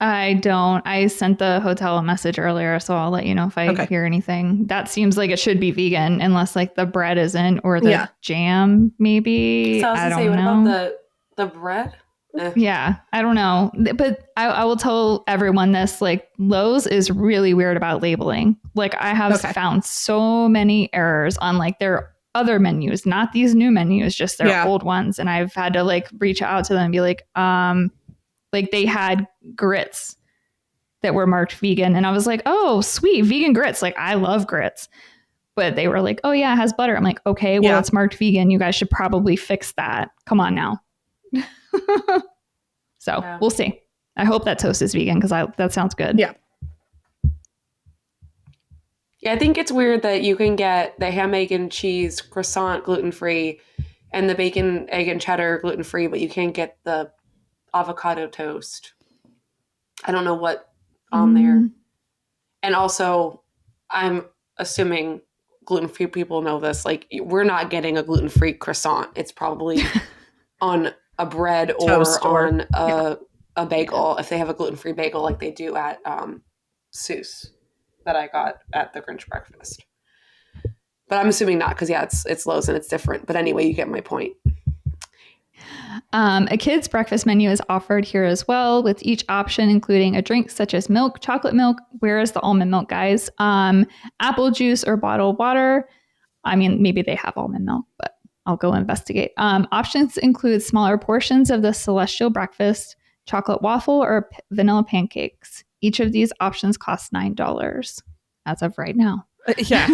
I don't. I sent the hotel a message earlier, so I'll let you know if I hear anything. That seems like it should be vegan, unless like the bread isn't or the jam, maybe. So I was I gonna don't say, know. what about the bread? Yeah, I don't know. But I will tell everyone this, like Lowe's is really weird about labeling. Like I have found so many errors on like their other menus, not these new menus, just their Yeah. old ones. And I've had to like reach out to them and be like they had grits that were marked vegan. And I was like, oh, sweet, vegan grits. Like, I love grits. But they were like, oh, yeah, it has butter. I'm like, okay, well, it's marked vegan. You guys should probably fix that. Come on now. So we'll see. I hope that toast is vegan because that sounds good. Yeah. Yeah, I think it's weird that you can get the ham, egg, and cheese croissant gluten-free and the bacon, egg, and cheddar gluten-free, but you can't get the avocado toast. I don't know what on there. And also, I'm assuming gluten-free people know this. Like, we're not getting a gluten-free croissant. It's probably on a bread or on a bagel if they have a gluten-free bagel like they do at Seuss that I got at the Grinch breakfast. But I'm assuming not because, it's Lowe's and it's different. But anyway, you get my point. A kid's breakfast menu is offered here as well, with each option including a drink such as milk, chocolate milk. Where is the almond milk, guys? Apple juice or bottled water. I mean, maybe they have almond milk, but I'll go investigate. Options include smaller portions of the celestial breakfast, chocolate waffle, or vanilla pancakes. Each of these options costs $9 as of right now. Yeah.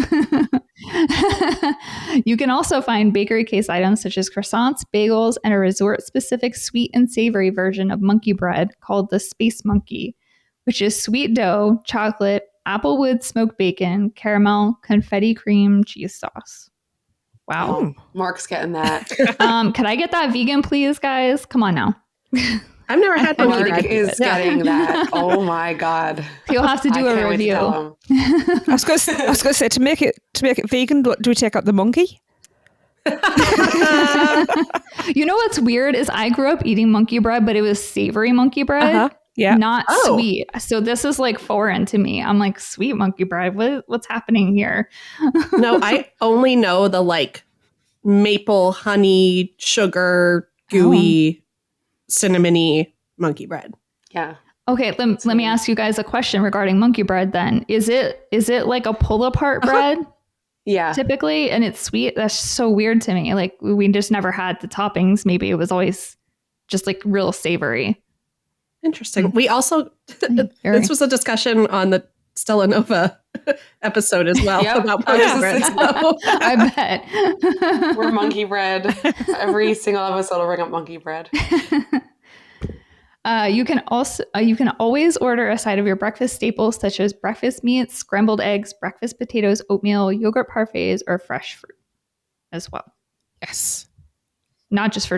You can also find bakery case items such as croissants, bagels, and a resort-specific sweet and savory version of monkey bread called the Space Monkey, which is sweet dough, chocolate, applewood smoked bacon, caramel, confetti cream cheese sauce. Wow. Mark's getting that. Can I get that vegan, please, guys? Come on now. I've never had monkey Mark bread. is getting that. Oh my God. He'll have to do I a can't wait to review. tell him. I was going to say to make it vegan, do we take out the monkey? You know what's weird is I grew up eating monkey bread, but it was savory monkey bread, Yeah. not sweet. So this is like foreign to me. I'm like, sweet monkey bread. What's happening here? No, I only know the like maple, honey, sugar, gooey, cinnamony monkey bread. Yeah. Okay, let me ask you guys a question regarding monkey bread then. Is it like a pull apart bread? Yeah. Typically, and it's sweet? That's so weird to me. Like, we just never had the toppings. Maybe it was always just like real savory. Interesting. We also, this was a discussion on the Stella Nova episode as well about monkey bread. So. I bet. We're monkey bread. Every single episode will bring up monkey bread. You can always order a side of your breakfast staples such as breakfast meats, scrambled eggs, breakfast potatoes, oatmeal, yogurt parfaits, or fresh fruit as well. Yes. Not just for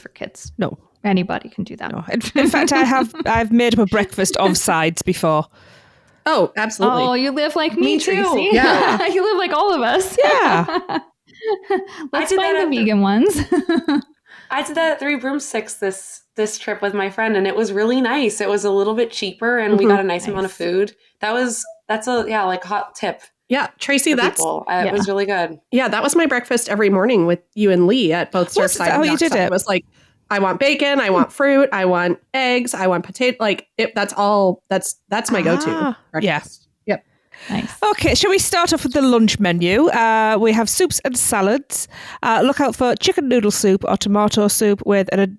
kids. No. Anybody can do that. No. In fact, I've made up a breakfast of sides before. Oh, absolutely. Oh, you live like me, too. Tracy. Yeah. You live like all of us. Yeah. Let's find the vegan ones. I did that at Three Broomsticks this trip with my friend, and it was really nice. It was a little bit cheaper, and we got a nice amount of food. That's a hot tip. Yeah, Tracy, for that's people. It was really good. Yeah, that was my breakfast every morning with you and Lee at both Surfside. How you did it? It was like, I want bacon, I want fruit, I want eggs, I want potato. Like that's all. That's my go-to breakfast. Yep. Nice. Okay, shall we start off with the lunch menu? We have soups and salads. Look out for chicken noodle soup or tomato soup with an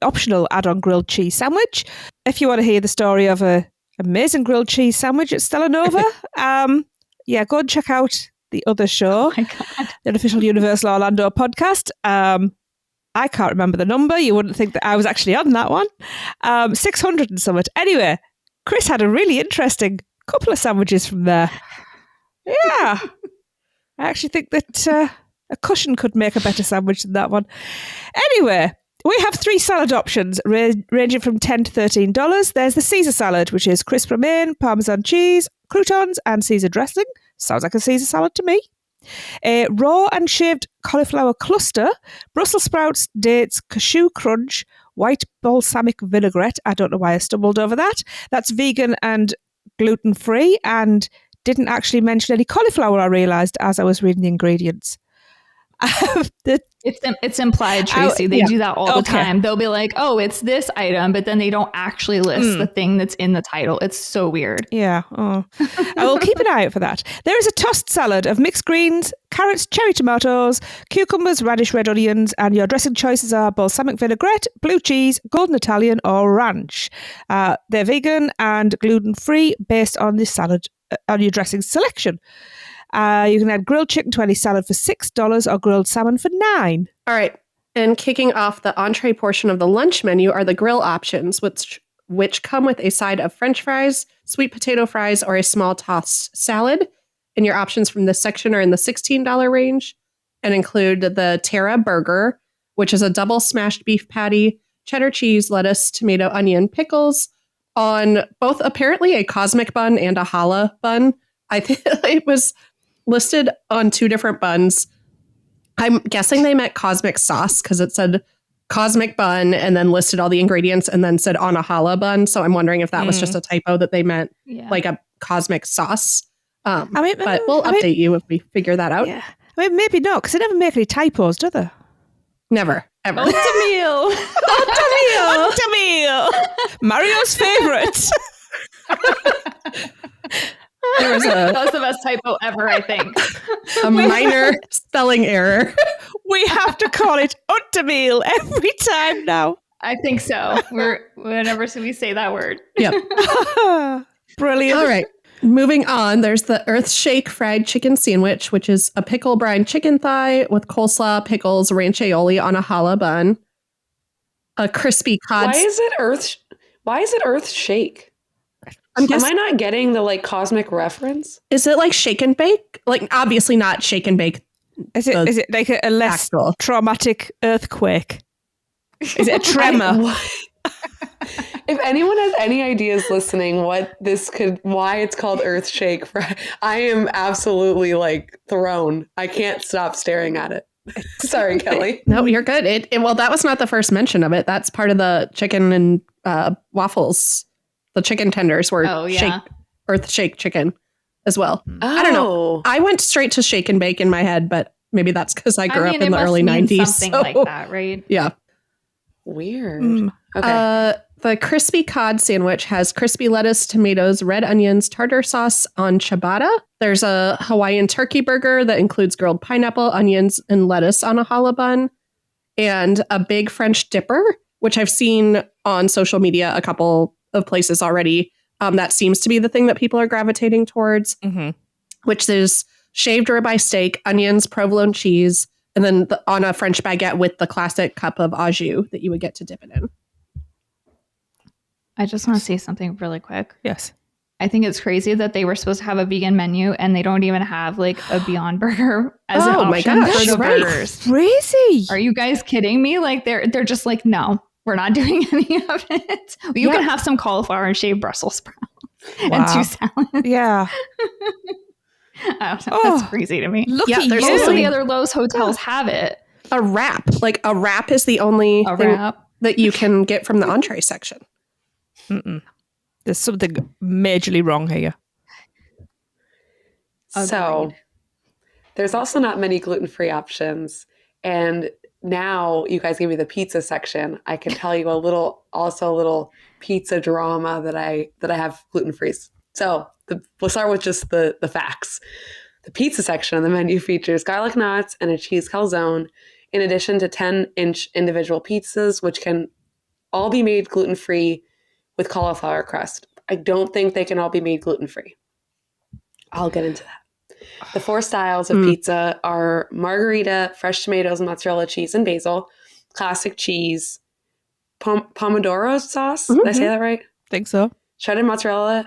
optional add-on grilled cheese sandwich. If you want to hear the story of an amazing grilled cheese sandwich at Stella Nova, go and check out the other show, the Unofficial Universal Orlando podcast. I can't remember the number. You wouldn't think that I was actually on that one. 600 and something. Anyway, Chris had a really interesting couple of sandwiches from there. Yeah. I actually think that a cushion could make a better sandwich than that one. Anyway, we have 3 salad options ranging from $10 to $13. There's the Caesar salad, which is crisp romaine, Parmesan cheese, croutons, and Caesar dressing. Sounds like a Caesar salad to me. A raw and shaved cauliflower cluster, Brussels sprouts, dates, cashew crunch, white balsamic vinaigrette. I don't know why I stumbled over that. That's vegan and gluten-free and didn't actually mention any cauliflower, I realised, as I was reading the ingredients. The It's implied, Tracy. They do that all the Okay. time. They'll be like, oh, it's this item, but then they don't actually list the thing that's in the title. It's so weird. Yeah. Oh. I will keep an eye out for that. There is a tossed salad of mixed greens, carrots, cherry tomatoes, cucumbers, radish, red onions, and your dressing choices are balsamic vinaigrette, blue cheese, golden Italian, or ranch. They're vegan and gluten-free based on the salad, on your dressing selection. You can add grilled chicken to any salad for $6 or grilled salmon for $9. All right. And kicking off the entree portion of the lunch menu are the grill options, which come with a side of French fries, sweet potato fries, or a small tossed salad. And your options from this section are in the $16 range and include the Terra burger, which is a double smashed beef patty, cheddar cheese, lettuce, tomato, onion, pickles on both apparently a cosmic bun and a challah bun. I think it was listed on two different buns. I'm guessing they meant cosmic sauce because it said cosmic bun and then listed all the ingredients and then said on a challah bun. So I'm wondering if that was just a typo that they meant like a cosmic sauce. But we'll update you if we figure that out. Yeah. I mean, maybe not, because they never make any typos, do they? Never, ever. Oatmeal. Oatmeal. Mario's favourite. That was the best typo ever, I think. A minor spelling error. We have to call it oatmeal every time now. I think so. Whenever we say that word. Yep. Brilliant. All right. Moving on, there's the Earth Shake fried chicken sandwich, which is a pickle brine chicken thigh with coleslaw, pickles, ranch aioli on a challah bun. A crispy cod. Why is it Earth Shake? Am I not getting the like cosmic reference? Is it like shake and bake? Like obviously not shake and bake. Is it like a less actual traumatic earthquake? Is it a tremor? If anyone has any ideas listening why it's called Earth Shake, I am absolutely like thrown. I can't stop staring at it. Sorry, Kelly. No, you're good. Well, that was not the first mention of it. That's part of the chicken and waffles. The chicken tenders were Earth Shake chicken as well. Oh. I don't know. I went straight to shake and bake in my head, but maybe that's because I grew up in the early 90s. Something like that, right? Yeah. Weird. Okay. The crispy cod sandwich has crispy lettuce, tomatoes, red onions, tartar sauce on ciabatta. There's a Hawaiian turkey burger that includes grilled pineapple, onions, and lettuce on a challah bun. And a big French dipper, which I've seen on social media a couple of places already. That seems to be the thing that people are gravitating towards, which is shaved ribeye steak, onions, provolone cheese, and then on a French baguette with the classic cup of au jus that you would get to dip it in. I just want to say something really quick. Yes. I think it's crazy that they were supposed to have a vegan menu and they don't even have like a Beyond Burger as an option for the burgers. Crazy. Are you guys kidding me? Like they're just like, no, we're not doing any of it. You can have some cauliflower and shaved Brussels sprouts and 2 salads. Yeah. I don't know, that's crazy to me. Look at there's you. also the other Lowe's hotels have it. A wrap. Like a wrap is the only thing that you can get from the entree section. There's something majorly wrong here. So there's also not many gluten-free options. And now you guys gave me the pizza section. I can tell you a little pizza drama that I have gluten-free. So we'll start with just the facts. The pizza section on the menu features garlic knots and a cheese calzone, in addition to 10-inch individual pizzas, which can all be made gluten-free with cauliflower crust. I don't think they can all be made gluten-free. I'll get into that. The 4 styles of pizza are margherita, fresh tomatoes, mozzarella cheese, and basil, classic cheese, pomodoro sauce. Did I say that right? Think so. Cheddar mozzarella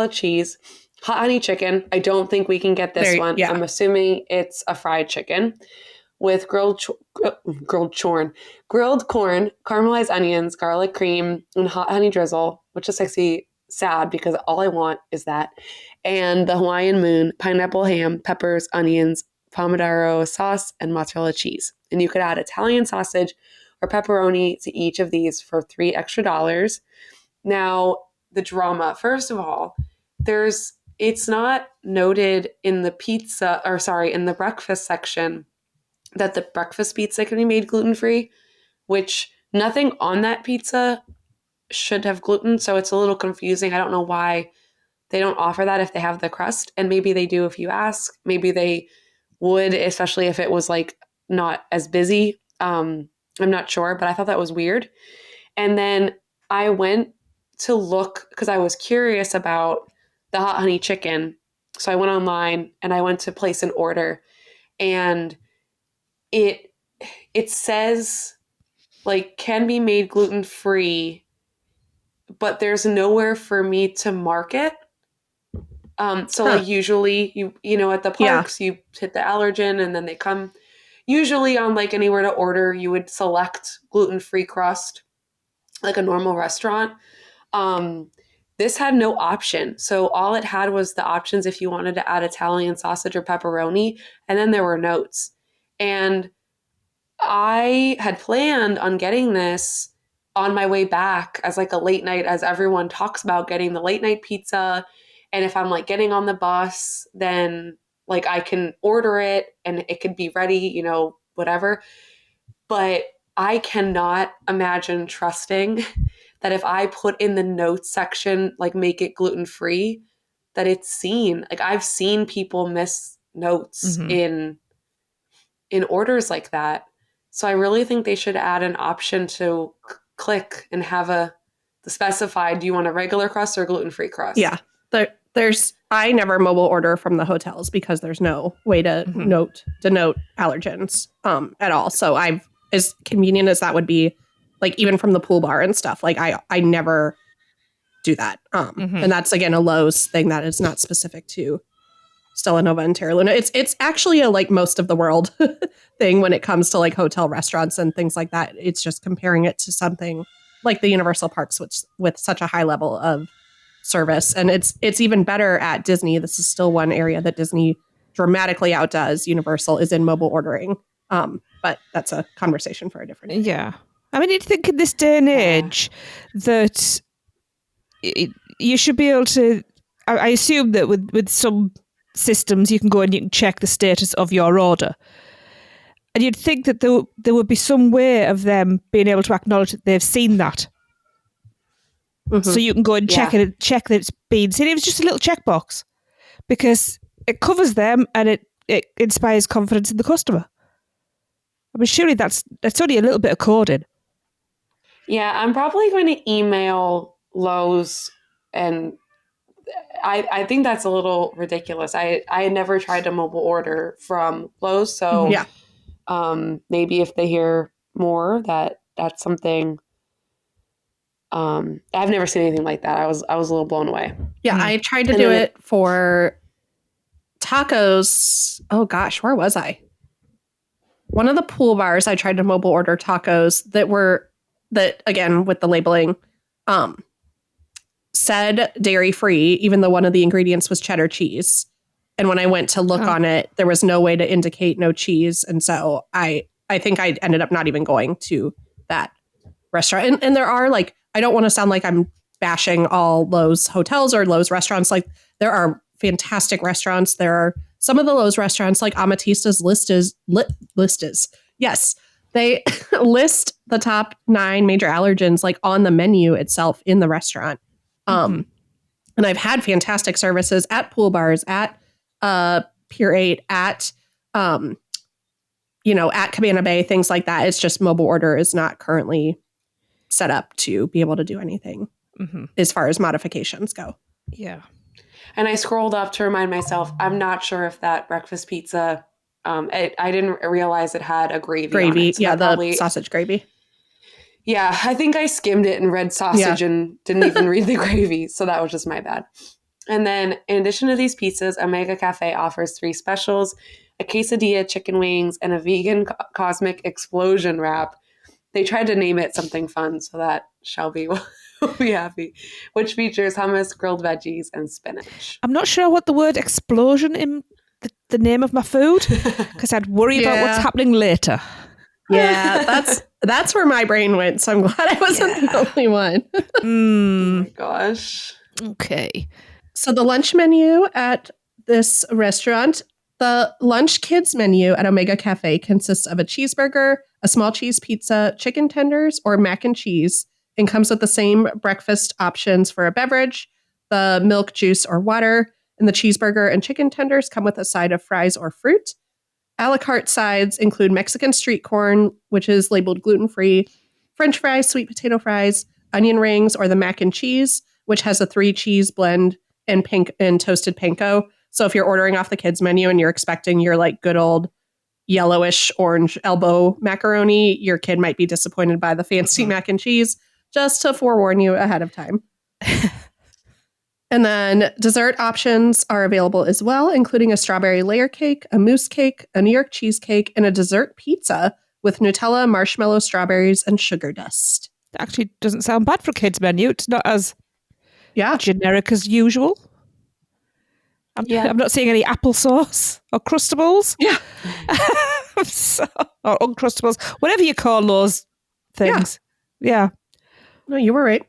cheese, hot honey chicken. I don't think we can get this one. Yeah. I'm assuming it's a fried chicken with grilled corn, caramelized onions, garlic cream, and hot honey drizzle, which is actually sad because all I want is that. And the Hawaiian moon, pineapple ham, peppers, onions, pomodoro sauce, and mozzarella cheese. And you could add Italian sausage or pepperoni to each of these for $3 extra. Now, the drama, first of all, it's not noted in the in the breakfast section that the breakfast pizza can be made gluten-free, which nothing on that pizza should have gluten. So it's a little confusing. I don't know why they don't offer that if they have the crust. And maybe they do if you ask. Maybe they would, especially if it was like not as busy. I'm not sure, but I thought that was weird. And then I went to look because I was curious about the hot honey chicken. So I went online and I went to place an order, and it says like can be made gluten-free, but there's nowhere for me to mark it. So like usually you know, at the parks, you hit the allergen and then they come. Usually on like anywhere to order, you would select gluten-free crust, like a normal restaurant. This had no option. So all it had was the options if you wanted to add Italian sausage or pepperoni, and then there were notes. And I had planned on getting this on my way back as like a late night, as everyone talks about getting the late night pizza. And if I'm like getting on the bus, then like I can order it and it could be ready, you know, whatever. But I cannot imagine trusting that if I put in the notes section, like make it gluten-free, that it's seen. Like I've seen people miss notes in orders like that. So I really think they should add an option to click and have the specified, do you want a regular crust or gluten-free crust? Yeah. I never mobile order from the hotels because there's no way to denote allergens at all. So as convenient as that would be, like even from the pool bar and stuff, like I never do that. And that's again a Lowe's thing that is not specific to Stella Nova and Terra Luna. It's actually a like most of the world thing when it comes to like hotel restaurants and things like that. It's just comparing it to something like the Universal Parks, which with such a high level of service. And it's even better at Disney. This is still one area that Disney dramatically outdoes Universal is in mobile ordering. But that's a conversation for a different day. Yeah. I mean, you'd think in this day and age that you should be able to, I assume that with some systems you can go and you can check the status of your order. And you'd think that there would be some way of them being able to acknowledge that they've seen that. So you can go and check it, check that it's been seen. It was just a little checkbox because it covers them and it inspires confidence in the customer. I mean, surely that's only a little bit of coding. Yeah, I'm probably going to email Lowe's, and I think that's a little ridiculous. I had never tried to mobile order from Lowe's, so maybe if they hear more, that's something. I've never seen anything like that. I was a little blown away. Yeah, I tried to do it for tacos. Oh gosh, where was I? One of the pool bars, I tried to mobile order tacos that again with the labeling said dairy free, even though one of the ingredients was cheddar cheese. And when I went to look on it, there was no way to indicate no cheese. And so I think I ended up not even going to that restaurant. And there are like, I don't want to sound like I'm bashing all Lowe's hotels or Lowe's restaurants. Like there are fantastic restaurants. There are some of the Lowe's restaurants like Amatista's listas. Yes. They list the top 9 major allergens like on the menu itself in the restaurant. And I've had fantastic services at pool bars, at Pier 8, at at Cabana Bay, things like that. It's just mobile order is not currently set up to be able to do anything as far as modifications go. Yeah. And I scrolled up to remind myself, I'm not sure if that breakfast pizza, I didn't realize it had a gravy on it, so the sausage gravy. Yeah, I think I skimmed it and read sausage and didn't even read the gravy. So that was just my bad. And then in addition to these pizzas, Omega Cafe offers 3 specials, a quesadilla, chicken wings, and a vegan cosmic explosion wrap. They tried to name it something fun, so that Shelby will be happy, which features hummus, grilled veggies, and spinach. I'm not sure what the word explosion in the name of my food, because I'd worry about what's happening later. Yeah, that's where my brain went, so I'm glad I wasn't the only one. Oh my gosh. Okay. So the lunch menu at this restaurant, The lunch kids menu at Omega Cafe consists of a cheeseburger, a small cheese pizza, chicken tenders, or mac and cheese, and comes with the same breakfast options for a beverage, the milk, juice, or water, and the cheeseburger and chicken tenders come with a side of fries or fruit. A la carte sides include Mexican street corn, which is labeled gluten-free, French fries, sweet potato fries, onion rings, or the mac and cheese, which has a 3-cheese blend and toasted panko. So if you're ordering off the kids menu and you're expecting your like good old yellowish orange elbow macaroni, your kid might be disappointed by the fancy mac and cheese, just to forewarn you ahead of time. And then dessert options are available as well, including a strawberry layer cake, a mousse cake, a New York cheesecake, and a dessert pizza with Nutella, marshmallow, strawberries, and sugar dust. That actually doesn't sound bad for a kids menu. It's not as generic as usual. I'm not seeing any applesauce or crustables. Yeah. Or uncrustables. Whatever you call those things. Yeah. No, you were right.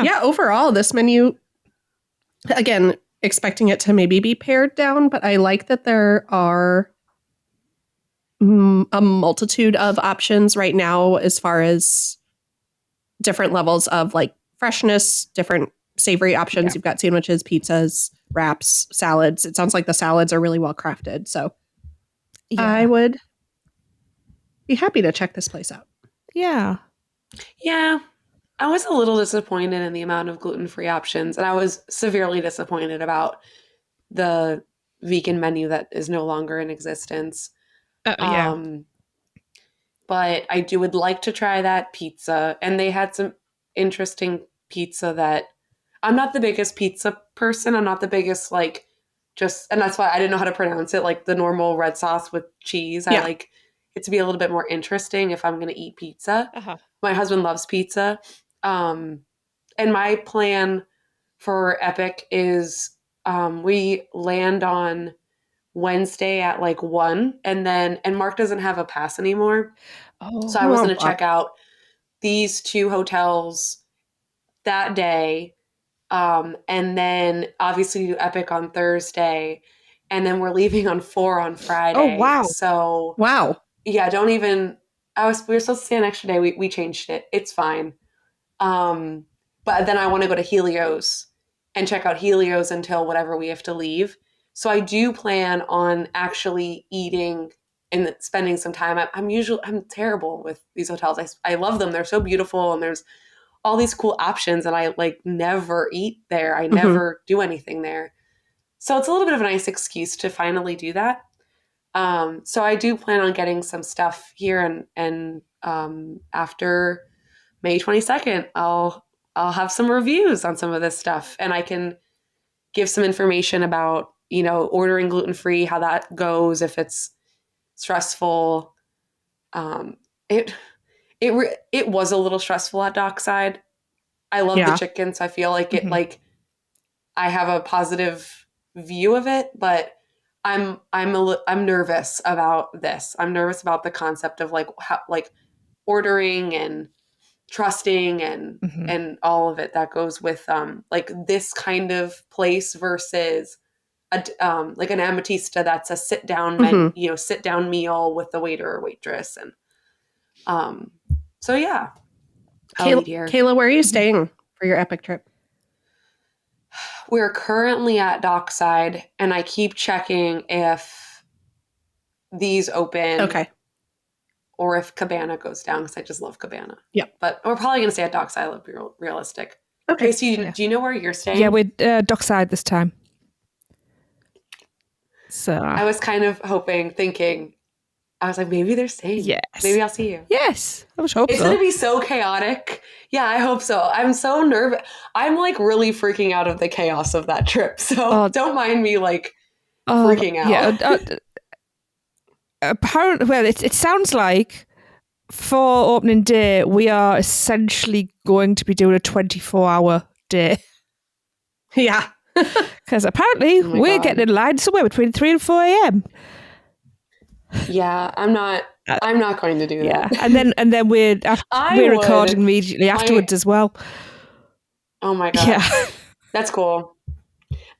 Yeah, overall, this menu, again, expecting it to maybe be pared down, but I like that there are a multitude of options right now as far as different levels of like freshness, different savory options. Yeah. You've got sandwiches, pizzas, wraps, salads. It sounds like the salads are really well crafted. So I would be happy to check this place out. Yeah. Yeah. I was a little disappointed in the amount of gluten-free options, and I was severely disappointed about the vegan menu that is no longer in existence. But I would like to try that pizza, and they had some interesting pizza that I'm not the biggest pizza person. I'm not the biggest and that's why I didn't know how to pronounce it, like the normal red sauce with cheese. I like it to be a little bit more interesting if I'm going to eat pizza. My husband loves pizza. And my plan for Epic is we land on Wednesday at 1, and Mark doesn't have a pass anymore. So I was going to check out these 2 hotels that day, and then obviously do Epic on Thursday, and then we're leaving on 4 on Friday. Oh, wow. So yeah, we were supposed to stay an extra day. We changed it. It's fine. But then I want to go to Helios and check out Helios until whatever we have to leave. So I do plan on actually eating and spending some time. I'm terrible with these hotels. I love them. They're so beautiful, and there's all these cool options, and I never eat there. I never do anything there. So it's a little bit of a nice excuse to finally do that. So I do plan on getting some stuff here, and after May 22nd, I'll have some reviews on some of this stuff, and I can give some information about, ordering gluten-free, how that goes, if it's stressful. It was a little stressful at Dockside. I love the chicken, so I feel like it, I have a positive view of it, but I'm nervous about this. I'm nervous about the concept of ordering and trusting and all of it that goes with this kind of place versus an Ametista that's a sit down sit down meal with the waiter or waitress, and so yeah. Kayla, where are you staying for your Epic trip? We're currently at Dockside, and I keep checking if these open. Okay. Or if Cabana goes down, because I just love Cabana. Yeah. But we're probably going to stay at Dockside. Let's be realistic. Okay. Tracy, do you know where you're staying? Yeah, we're Dockside this time. So I was kind of thinking, I was like, maybe they're staying. Yes. Maybe I'll see you. Yes. I would hope it's going to be so chaotic. Yeah, I hope so. I'm so nervous. I'm really freaking out of the chaos of that trip. So don't mind me freaking out. Yeah. Apparently, well, it sounds like for opening day, we are essentially going to be doing a 24-hour day. Yeah. Because apparently we're getting in line somewhere between 3 and 4 a.m. Yeah, I'm not going to do that. Yeah, and then we're recording immediately afterwards as well. Oh my god. Yeah. That's cool.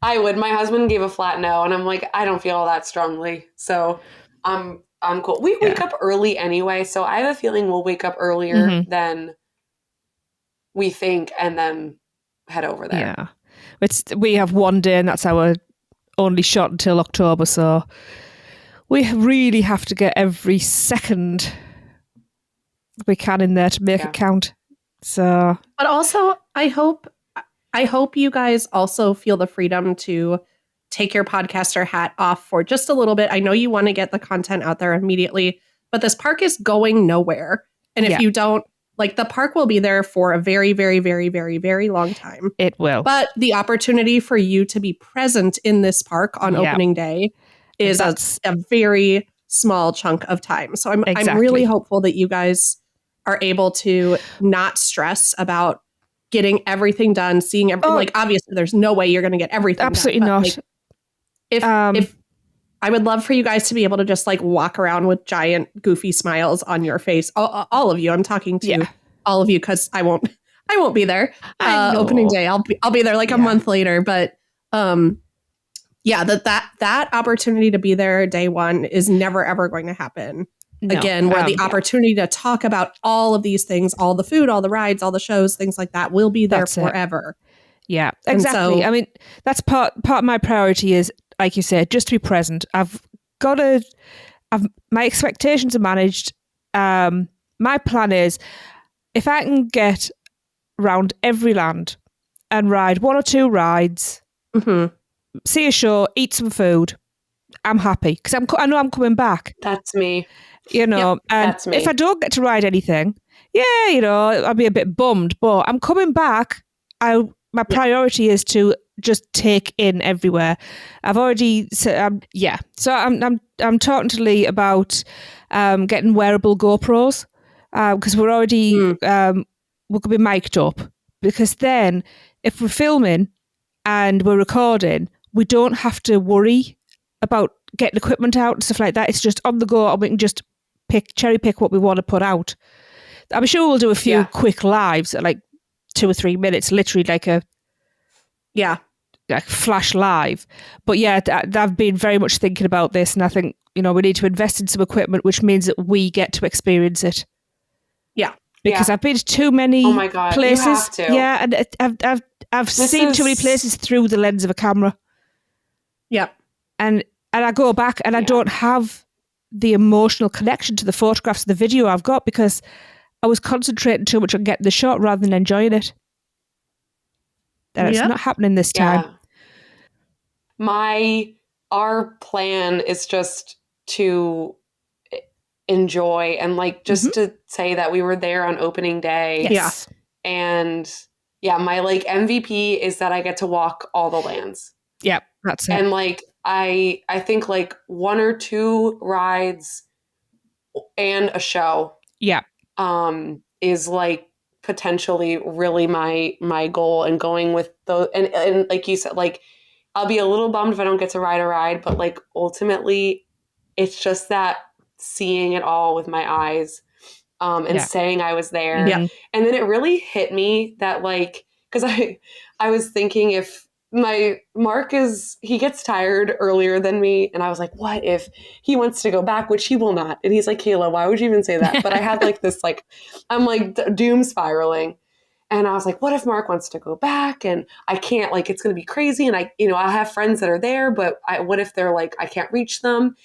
I would. My husband gave a flat no, and I'm like, I don't feel all that strongly. So I'm cool. We wake up early anyway, so I have a feeling we'll wake up earlier than we think and then head over there. Yeah. We have one day and that's our only shot until October, so we really have to get every second we can in there to make it count. So, but also I hope you guys also feel the freedom to take your podcaster hat off for just a little bit. I know you want to get the content out there immediately, but this park is going nowhere. And if you don't, like, the park will be there for a very, very, very, very, very long time. It will. But the opportunity for you to be present in this park on opening day is a very small chunk of time. So I'm really hopeful that you guys are able to not stress about getting everything done, seeing everything. Like, obviously, there's no way you're going to get everything absolutely done. Absolutely not. Like, if I would love for you guys to be able to just like walk around with giant goofy smiles on your face. All of you. I'm talking to all of you because I won't be there opening day. I'll be there like a month later. But that opportunity to be there day one is never ever going to happen again. Where the opportunity to talk about all of these things, all the food, all the rides, all the shows, things like that, will be there forever. Yeah, exactly. I mean, that's part of my priority is, like you said, just to be present. My expectations are managed. My plan is, if I can get around every land and ride one or two rides, see a show, eat some food, I'm happy because I know I'm coming back. That's me. You know, and that's me. If I don't get to ride anything, I'll be a bit bummed. But I'm coming back. My priority is to just take in everywhere. I've already said, So I'm talking to Lee about getting wearable GoPros because we're already we're going to be mic'd up, because then if we're filming and we're recording, we don't have to worry about getting equipment out and stuff like that. It's just on the go, and we can just cherry pick what we want to put out. I'm sure we'll do a few quick lives at like 2 or 3 minutes, literally like like flash live. But I've been very much thinking about this, and I think we need to invest in some equipment, which means that we get to experience it. Yeah, because I've been to too many places. You have to. Yeah, and I've seen too many places through the lens of a camera. Yeah, and I go back and I don't have the emotional connection to the photographs, the video I've got, because I was concentrating too much on getting the shot rather than enjoying it. And it's not happening this time. Our plan is just to enjoy and like just to say that we were there on opening day. Yes. And my like MVP is that I get to walk all the lands. Yeah, that's it. And like I think like 1 or 2 rides and a show. Yeah. Is like potentially really my goal, and going with those, and like you said, like I'll be a little bummed if I don't get to ride a ride, but like ultimately it's just that seeing it all with my eyes and saying I was there. Yeah. And then it really hit me that like, because I was thinking, if my Mark he gets tired earlier than me, and I was like, what if he wants to go back, which he will not. And he's like, Kayla, why would you even say that? But I had like this, like, I'm like doom spiraling. And I was like, what if Mark wants to go back and I can't, like, it's going to be crazy. And I have friends that are there, but what if they're like, I can't reach them?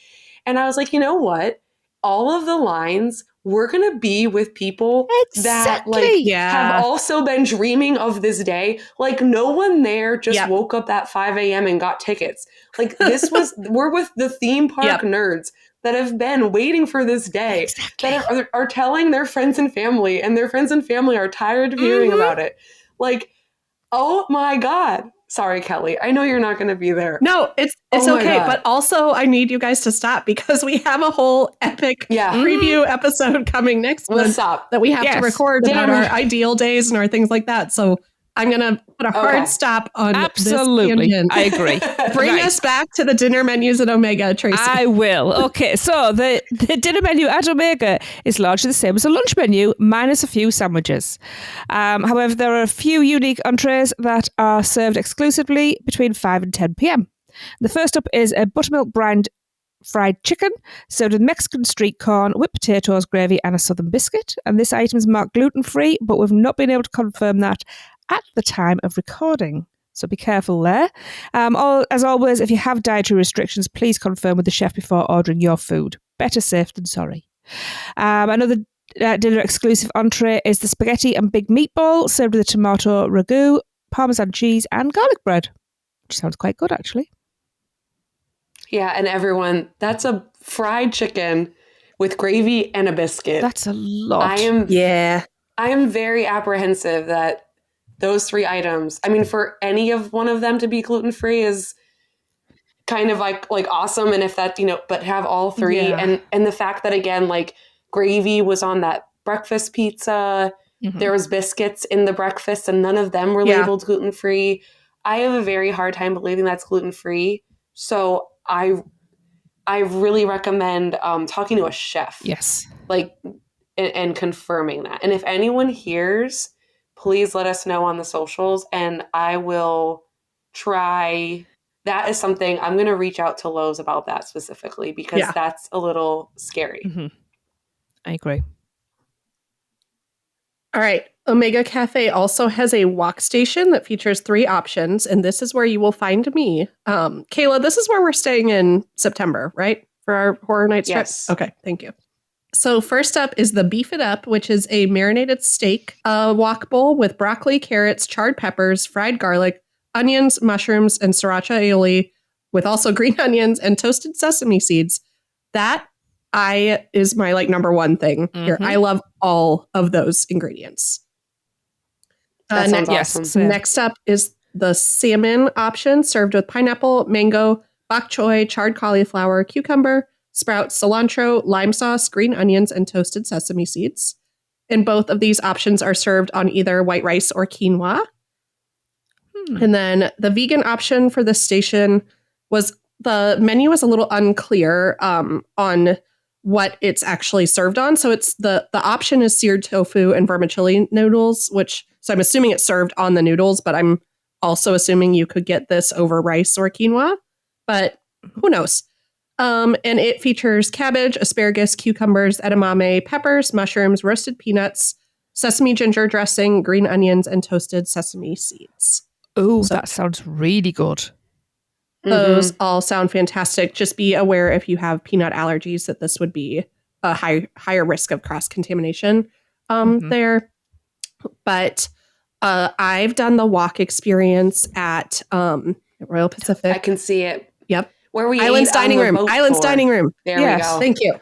And I was like, you know what? All of the lines, we're going to be with people that like have also been dreaming of this day. Like no one there just woke up at 5 a.m. and got tickets. Like we're with the theme park nerds that have been waiting for this day, that are telling their friends and family, and their friends and family are tired of hearing about it. Like, oh my God. Sorry, Kelly. I know you're not going to be there. No, it's okay. But also, I need you guys to stop, because we have a whole epic preview episode coming next month that we have to record about our ideal days and our things like that. So I'm going to put a hard stop on Absolutely. this tangent. I agree. Bring us back to the dinner menus at Omega, Tracy. I will. Okay, so the dinner menu at Omega is largely the same as a lunch menu, minus a few sandwiches. However, there are a few unique entrees that are served exclusively between 5 and 10 p.m. The first up is a buttermilk brined fried chicken served with Mexican street corn, whipped potatoes, gravy, and a southern biscuit. And this item is marked gluten-free, but we've not been able to confirm that at the time of recording. So be careful there. As always, if you have dietary restrictions, please confirm with the chef before ordering your food. Better safe than sorry. Another dinner exclusive entree is the spaghetti and big meatball served with a tomato ragu, parmesan cheese, and garlic bread, which sounds quite good, actually. Yeah, and everyone, that's a fried chicken with gravy and a biscuit. That's a lot. I am very apprehensive that those 3 items, I mean, for any of one of them to be gluten-free is kind of like awesome. And if that, but have all 3 and the fact that, again, like gravy was on that breakfast pizza, there was biscuits in the breakfast and none of them were labeled gluten-free. I have a very hard time believing that's gluten-free. So I really recommend talking to a chef. Yes. And confirming that. And if anyone hears, please let us know on the socials and I will try. That is something I'm going to reach out to Lowe's about that specifically because that's a little scary. Mm-hmm. I agree. All right. Omega Cafe also has a walk station that features 3 options, and this is where you will find me. Kayla, this is where we're staying in September, right? For our Horror Nights trip? Yes. Okay, thank you. So first up is the Beef It Up, which is a marinated steak wok bowl with broccoli, carrots, charred peppers, fried garlic, onions, mushrooms, and sriracha aioli with also green onions and toasted sesame seeds. That is my number one thing here. I love all of those ingredients. That sounds awesome. Next up is the salmon option served with pineapple, mango, bok choy, charred cauliflower, cucumber, sprouts, cilantro, lime sauce, green onions, and toasted sesame seeds. And both of these options are served on either white rice or quinoa. And then the vegan option for this station was the menu was a little unclear on what it's actually served on. So it's the option is seared tofu and vermicelli noodles, so I'm assuming it's served on the noodles, but I'm also assuming you could get this over rice or quinoa, but who knows? And it features cabbage, asparagus, cucumbers, edamame, peppers, mushrooms, roasted peanuts, sesame ginger dressing, green onions, and toasted sesame seeds. Oh, that sounds really good. Those all sound fantastic. Just be aware if you have peanut allergies that this would be a higher risk of cross-contamination there. But I've done the walk experience at Royal Pacific. I can see it. Yep. Where we Islands Dining Room. Islands Dining Room. There we go. Thank you.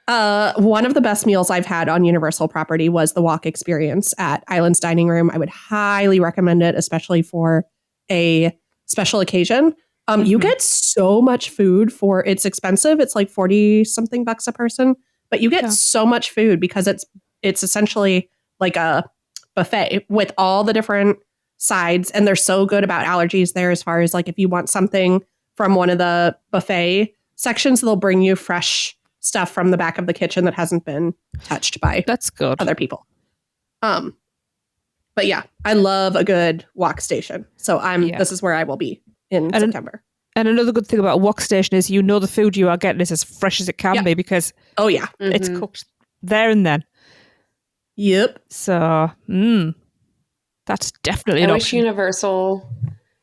One of the best meals I've had on Universal property was the walk experience at Islands Dining Room. I would highly recommend it, especially for a special occasion. You get so much food it's expensive. It's like 40 something bucks a person, but you get so much food because it's essentially like a buffet with all the different sides. And they're so good about allergies there as far as if you want something from one of the buffet sections, they'll bring you fresh stuff from the back of the kitchen that hasn't been touched by That's good. other people. But yeah, I love a good walk station. So this is where I will be in September. And another good thing about a walk station is the food you are getting is as fresh as it can be because it's cooked there and then. Yep. So that's definitely an I wish option. Universal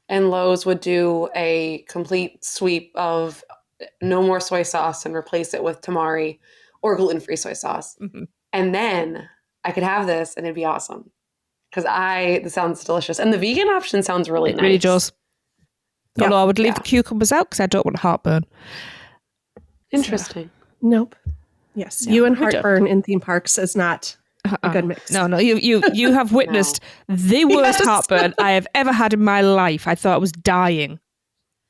and Lowe's would do a complete sweep of no more soy sauce and replace it with tamari or gluten-free soy sauce. And then I could have this and it'd be awesome. Because this sounds delicious. And the vegan option sounds really nice. It really does. Although I would leave the cucumbers out because I don't want heartburn. Interesting. Nope. Yes. You and heartburn in theme parks is not a good mix. No. You have witnessed the worst heartburn I have ever had in my life. I thought I was dying.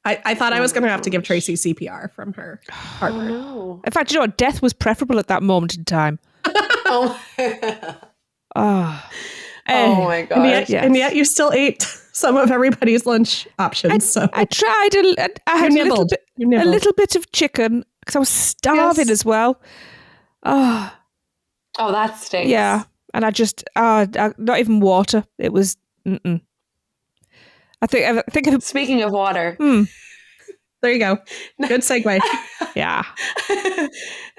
I thought I was going to have to give Tracy CPR from her heartburn. No. In fact, death was preferable at that moment in time. Oh my gosh. And yet you still ate some of everybody's lunch options. I tried. I had a little bit of chicken because I was starving as well. Oh, that stinks. yeah. And I just, not even water. It was, I think. Speaking of water. There you go. Good segue. Yeah.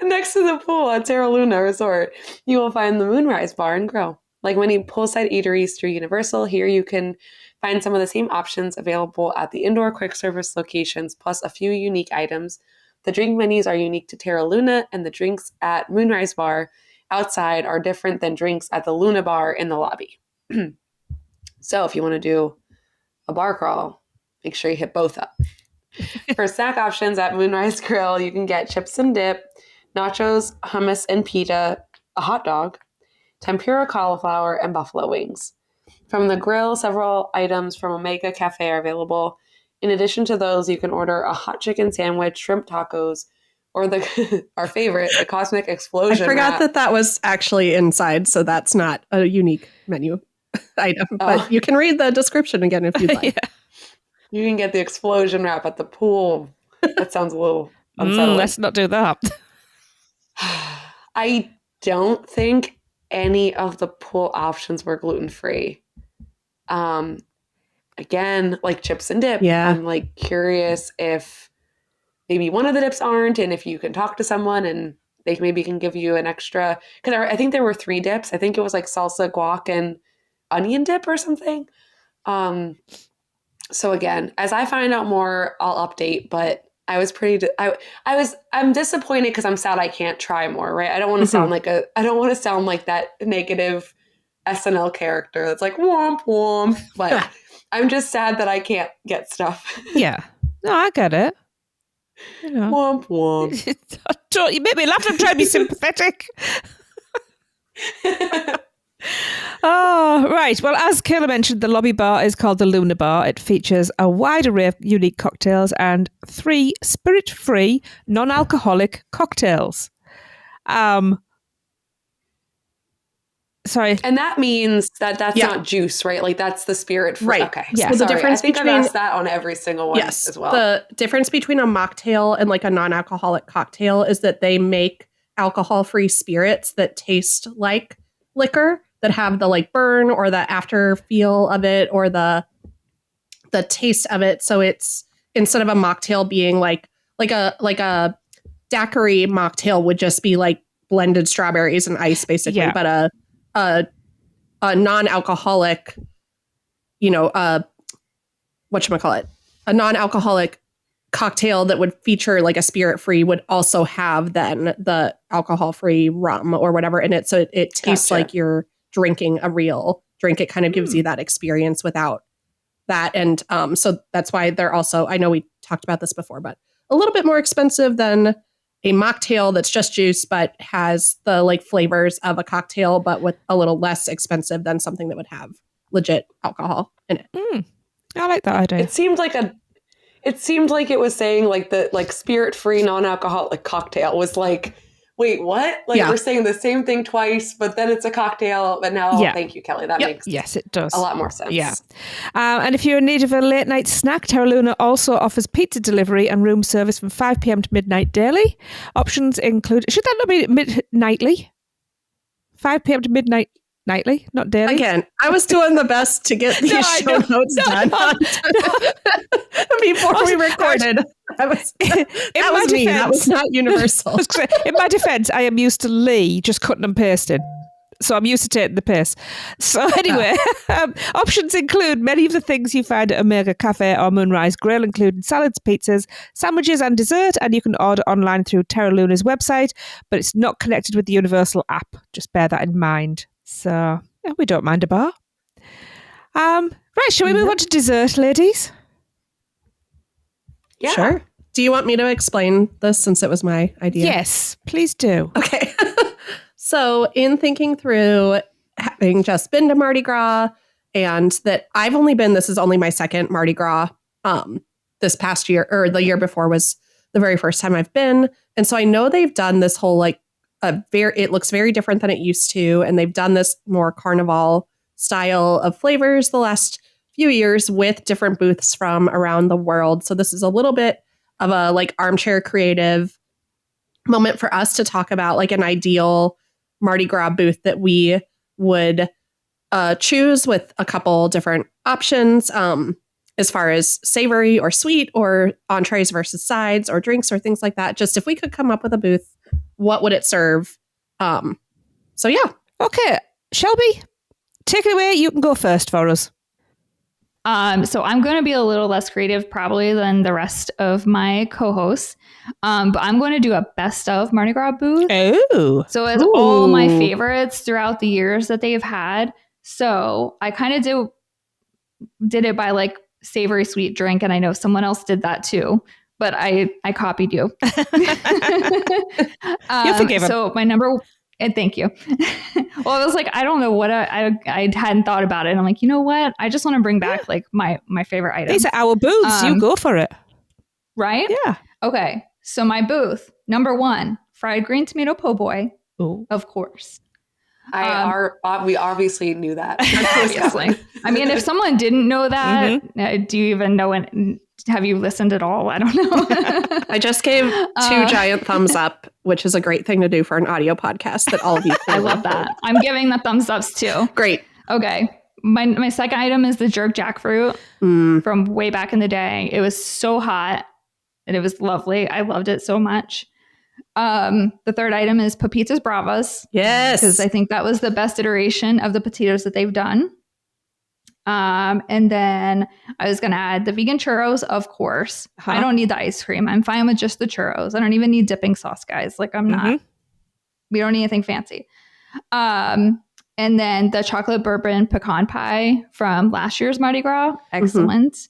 Next to the pool at Terra Luna Resort, you will find the Moonrise Bar and Grill. Like many poolside eateries through Universal, here you can find some of the same options available at the indoor quick service locations, plus a few unique items. The drink menus are unique to Terra Luna, and the drinks at Moonrise Bar outside are different than drinks at the Luna Bar in the lobby. So if you want to do a bar crawl, make sure you hit both up. For snack options at Moonrise Grill, you can get chips and dip, nachos, hummus and pita, a hot dog, tempura cauliflower, and buffalo wings. From the grill, several items from Omega Cafe are available. In addition to those, you can order a hot chicken sandwich, shrimp tacos, or our favorite, the Cosmic Explosion. I forgot that was actually inside, so that's not a unique menu item. But you can read the description again if you'd like. Yeah. You can get the explosion wrap at the pool. That sounds a little unsettling. Let's not do that. I don't think any of the pool options were gluten-free. Again, like chips and dip. Yeah. I'm like curious if maybe one of the dips aren't, and if you can talk to someone and they maybe can give you an extra. Because I think there were 3 dips. I think it was like salsa, guac, and onion dip or something. So again, as I find out more, I'll update. But I was I'm disappointed because I'm sad I can't try more. Right? I don't want to sound like that negative SNL character that's like womp womp. But I'm just sad that I can't get stuff. Yeah. No, I get it. You know. Womp womp. You make me laugh. I'm trying to be sympathetic. Oh, right. Well, as Kayla mentioned, the lobby bar is called the Luna Bar. It features a wide array of unique cocktails and 3 spirit-free, non-alcoholic cocktails. Sorry. And that means that's not juice, right? Like that's the spirit free. Right. Okay. Yeah. So the difference I've asked that on every single one as well. The difference between a mocktail and like a non-alcoholic cocktail is that they make alcohol-free spirits that taste like liquor, that have the like burn or the after feel of it or the taste of it. So it's instead of a mocktail being like a daiquiri mocktail would just be like blended strawberries and ice basically, but a non-alcoholic, whatchamacallit, a non-alcoholic cocktail that would feature like a spirit-free would also have then the alcohol-free rum or whatever in it. So it tastes like you're drinking a real drink. It kind of gives you that experience without that. And so that's why they're also, I know we talked about this before, but a little bit more expensive than a mocktail that's just juice, but has the like flavors of a cocktail, but with a little less expensive than something that would have legit alcohol in it. I like that idea. It seemed like it was saying like the like spirit-free non-alcoholic cocktail was like, wait, what? Like we're saying the same thing twice, but then it's a cocktail. But now, thank you, Kelly. That makes it does a lot more sense. Yeah. And if you're in need of a late night snack, Terra Luna also offers pizza delivery and room service from 5 p.m. to midnight daily. Options include, should that not be nightly? 5 p.m. to midnight nightly, not daily. Again, I was doing the best to get these show notes done before we recorded. That was me. That was not Universal. In my defense, I am used to Lee just cutting and pasting. So I'm used to taking the piss. So anyway, options include many of the things you find at Omega Cafe or Moonrise Grill, including salads, pizzas, sandwiches and dessert. And you can order online through Terra Luna's website, but it's not connected with the Universal app. Just bear that in mind. So we don't mind a bar. Right, shall we move on to dessert, ladies? Yeah. Sure. Do you want me to explain this since it was my idea? Yes, please do. Okay. So in thinking through having just been to Mardi Gras and that I've only been, this is only my second Mardi Gras this past year, or the year before was the very first time I've been. And so I know they've done this whole like it looks very different than it used to. And they've done this more carnival style of flavors the last few years with different booths from around the world. So this is a little bit of a like armchair creative moment for us to talk about like an ideal Mardi Gras booth that we would choose with a couple different options as far as savory or sweet or entrees versus sides or drinks or things like that. Just if we could come up with a booth, what would it serve? So yeah. Okay, Shelby, take it away. You can go first for us. So I'm going to be a little less creative probably than the rest of my co-hosts. But I'm going to do a best of Mardi Gras booth. Oh. So it's all my favorites throughout the years that they've had. So I kind of did it by like savory sweet drink. And I know someone else did that too, but I copied you. You're forgiven. So my number, and thank you. Well, I was like, I don't know what I hadn't thought about it. And I'm like, you know what? I just want to bring back like my favorite items. These are our booths. You go for it. Right? Yeah. Okay. So my booth, number 1, fried green tomato po' boy. Ooh. Of course. We obviously knew that. Obviously. I mean, if someone didn't know that, do you even know it? Have you listened at all? I don't know. I just gave 2 giant thumbs up, which is a great thing to do for an audio podcast that all of you can. I love that. I'm giving the thumbs ups too. Great. Okay. My second item is the jerk jackfruit from way back in the day. It was so hot and it was lovely. I loved it so much. The third item is Pepitas Bravas. Yes. Because I think that was the best iteration of the petitos that they've done. And then I was going to add the vegan churros, of course. I don't need the ice cream. I'm fine with just the churros. I don't even need dipping sauce, guys. Like I'm not, we don't need anything fancy. And then the chocolate bourbon pecan pie from last year's Mardi Gras. Excellent.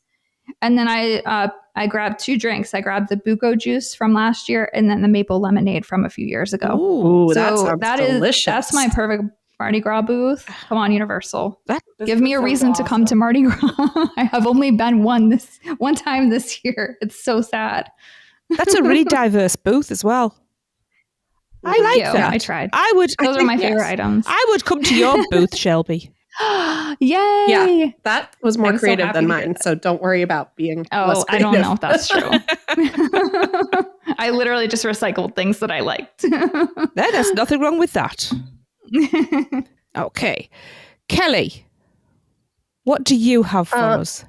And then I grabbed 2 drinks. I grabbed the buko juice from last year and then the maple lemonade from a few years ago. Ooh, so that sounds delicious. That's my perfect Mardi Gras booth. Come on, Universal. Give me a reason to come to awesome. Mardi Gras. I have only been one time this year. It's so sad. That's a really diverse booth as well. I like that. I tried. Those are my favorite items. I would come to your booth, Shelby. Yay! Yeah, that was more I'm so creative happy than to mone. hear that. So don't worry about being less I creative. don't know if that's true. I literally just recycled things that I liked. There's nothing wrong with that. Okay. Kelly, what do you have for us?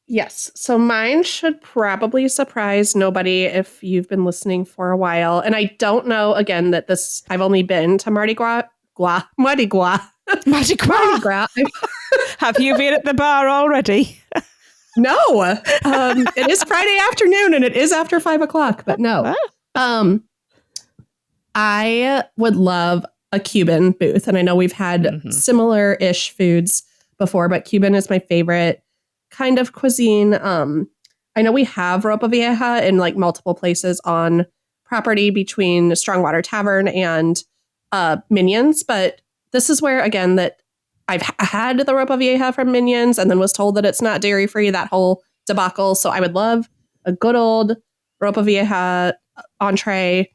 Yes. So mine should probably surprise nobody if you've been listening for a while. And I don't know, again, that I've only been to Mardi Gras. Mardi Gras. Have you been at the bar already? No. It is Friday afternoon and it is after 5 o'clock, but no. I would love a Cuban booth. And I know we've had similar-ish foods before, but Cuban is my favorite kind of cuisine. I know we have ropa vieja in like multiple places on property between Strongwater Tavern and Minions, but this is where, again, that I've had the ropa vieja from Minions and then was told that it's not dairy free, that whole debacle. So I would love a good old ropa vieja entree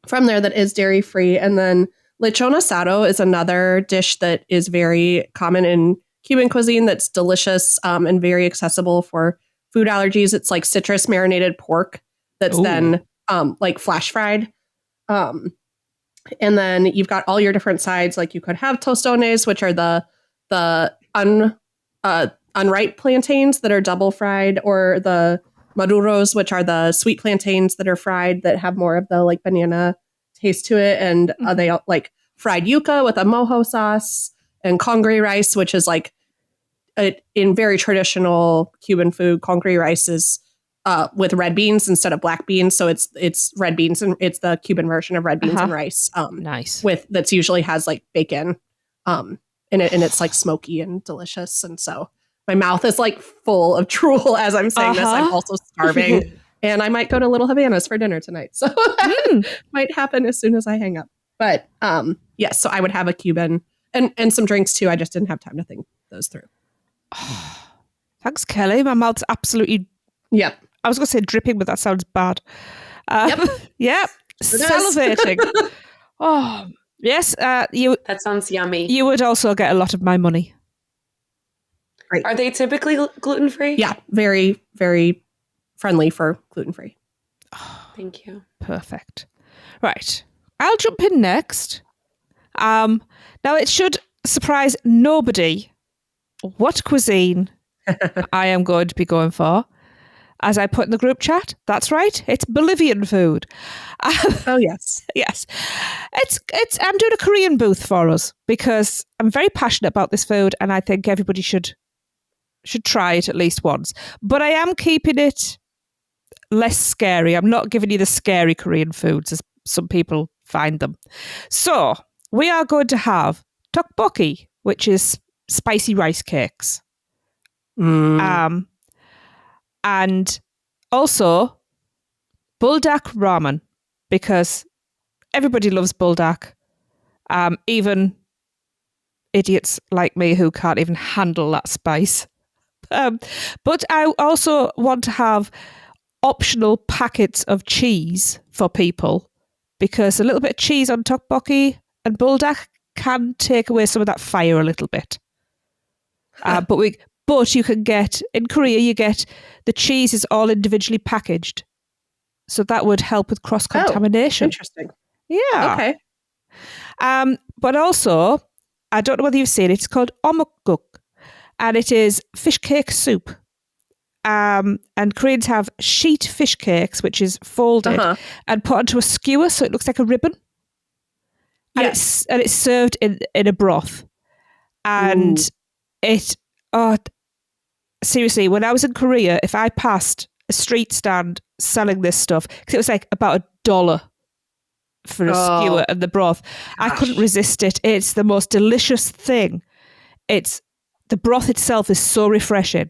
from there that is dairy free. And then lechon asado is another dish that is very common in Cuban cuisine that's delicious and very accessible for food allergies. It's like citrus marinated pork that's then like flash fried. And then you've got all your different sides. Like you could have tostones, which are the unripe plantains that are double fried, or the maduros, which are the sweet plantains that are fried that have more of the like banana taste to it. And they like fried yuca with a mojo sauce, and congri rice, which is like in very traditional Cuban food. Congri rice is with red beans instead of black beans, so it's red beans, and it's the Cuban version of red beans and rice. Nice. That's usually has like bacon in it, and it's like smoky and delicious. And so my mouth is like full of drool as I'm saying this. I'm also starving, and I might go to Little Havanas for dinner tonight, so might happen as soon as I hang up. But yes, so I would have a Cuban and some drinks too. I just didn't have time to think those through. Thanks, Kelly. My mouth's absolutely. Yep. I was going to say dripping, but that sounds bad. Yep. Yep. Salivating. Oh, Yes, That sounds yummy. you would also get a lot of my money. Great. Are they typically gluten-free? Yeah, very, very friendly for gluten-free. Thank you. Perfect. Right. I'll jump in next. Now, it should surprise nobody what cuisine I am going to be going for. As I put in the group chat, that's right, it's Bolivian food. Oh, yes. Yes. I'm doing a Korean booth for us because I'm very passionate about this food and I think everybody should try it at least once. But I am keeping it less scary. I'm not giving you the scary Korean foods as some people find them. So we are going to have tteokbokki, which is spicy rice cakes. And also buldak ramen, because everybody loves buldak, even idiots like me who can't even handle that spice. But I also want to have optional packets of cheese for people, because a little bit of cheese on tteokbokki and buldak can take away some of that fire a little bit. But you can get, in Korea, you get the cheese is all individually packaged. So that would help with cross-contamination. Interesting. Yeah. Okay. But also, I don't know whether you've seen it, it's called omokguk, and it is fish cake soup. And Koreans have sheet fish cakes, which is folded and put onto a skewer so it looks like a ribbon. And Yes. it's served in a broth. And seriously, when I was in Korea, if I passed a street stand selling this stuff, because it was like about $1 for a skewer and the broth, I couldn't resist it. It's the most delicious thing. The broth itself is so refreshing.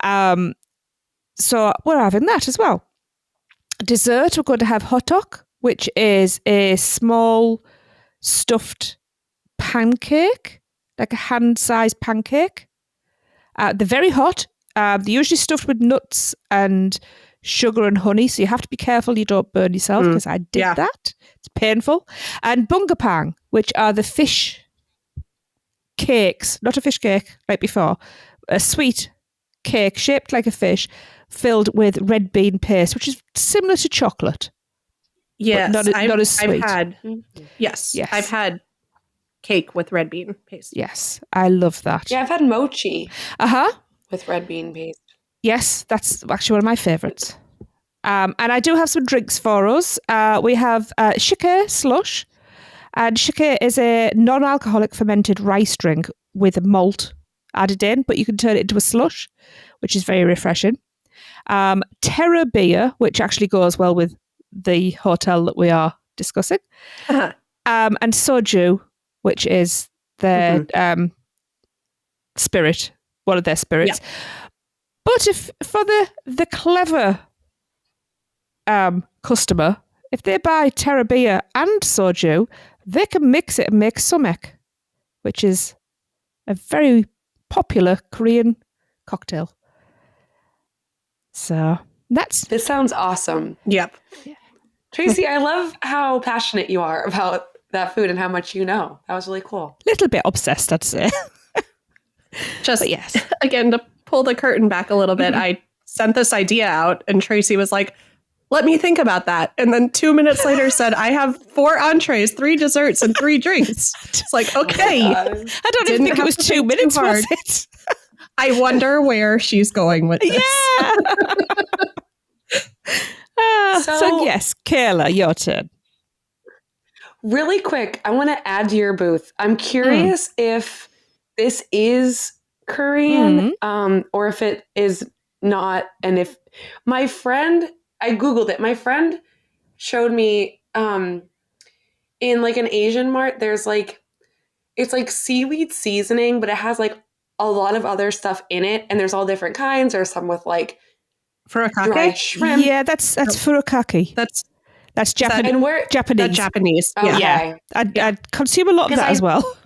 So we're having that as well. Dessert, we're going to have hotok, which is a small stuffed pancake, like a hand-sized pancake. They're very hot. They're usually stuffed with nuts and sugar and honey, so you have to be careful you don't burn yourself, because I did that. It's painful. And bungapang, which are the fish cakes, not a fish cake like before, a sweet cake shaped like a fish filled with red bean paste, which is similar to chocolate. Yes, not as sweet. I've had cake with red bean paste. Yes, I love that. Yeah, I've had mochi Uh-huh. with red bean paste. Yes, that's actually one of my favourites. And I do have some drinks for us. We have shike slush. And shike is a non-alcoholic fermented rice drink with malt added in, but you can turn it into a slush, which is very refreshing. Terra beer, which actually goes well with the hotel that we are discussing. And soju, which is their spirit, one of their spirits. Yeah. But if for the clever customer, if they buy Terra beer and soju, they can mix it and make sumek, which is a very popular Korean cocktail. So this sounds awesome. Yep. Tracy, I love how passionate you are about that food and how much you know. That was really cool. Little bit obsessed, I'd say. Just yes. Again, to pull the curtain back a little bit, I sent this idea out and Tracy was like, let me think about that. And then 2 minutes later said, I have 4 entrees, 3 desserts, and 3 drinks. It's like, okay. I don't even think it was 2 minutes, was it? I wonder where she's going with this. Yeah. So yes, Kayla, your turn. Really quick, I want to add to your booth. I'm curious if this is Korean or if it is not. And if my friend... I Googled it. My friend showed me in like an Asian mart, there's like, it's like seaweed seasoning, but it has like a lot of other stuff in it. And there's all different kinds. There's some with like dried shrimp. Yeah, that's furikake. That's Japanese. And where Japanese. Japanese. Okay. Yeah. I'd consume a lot of that as well.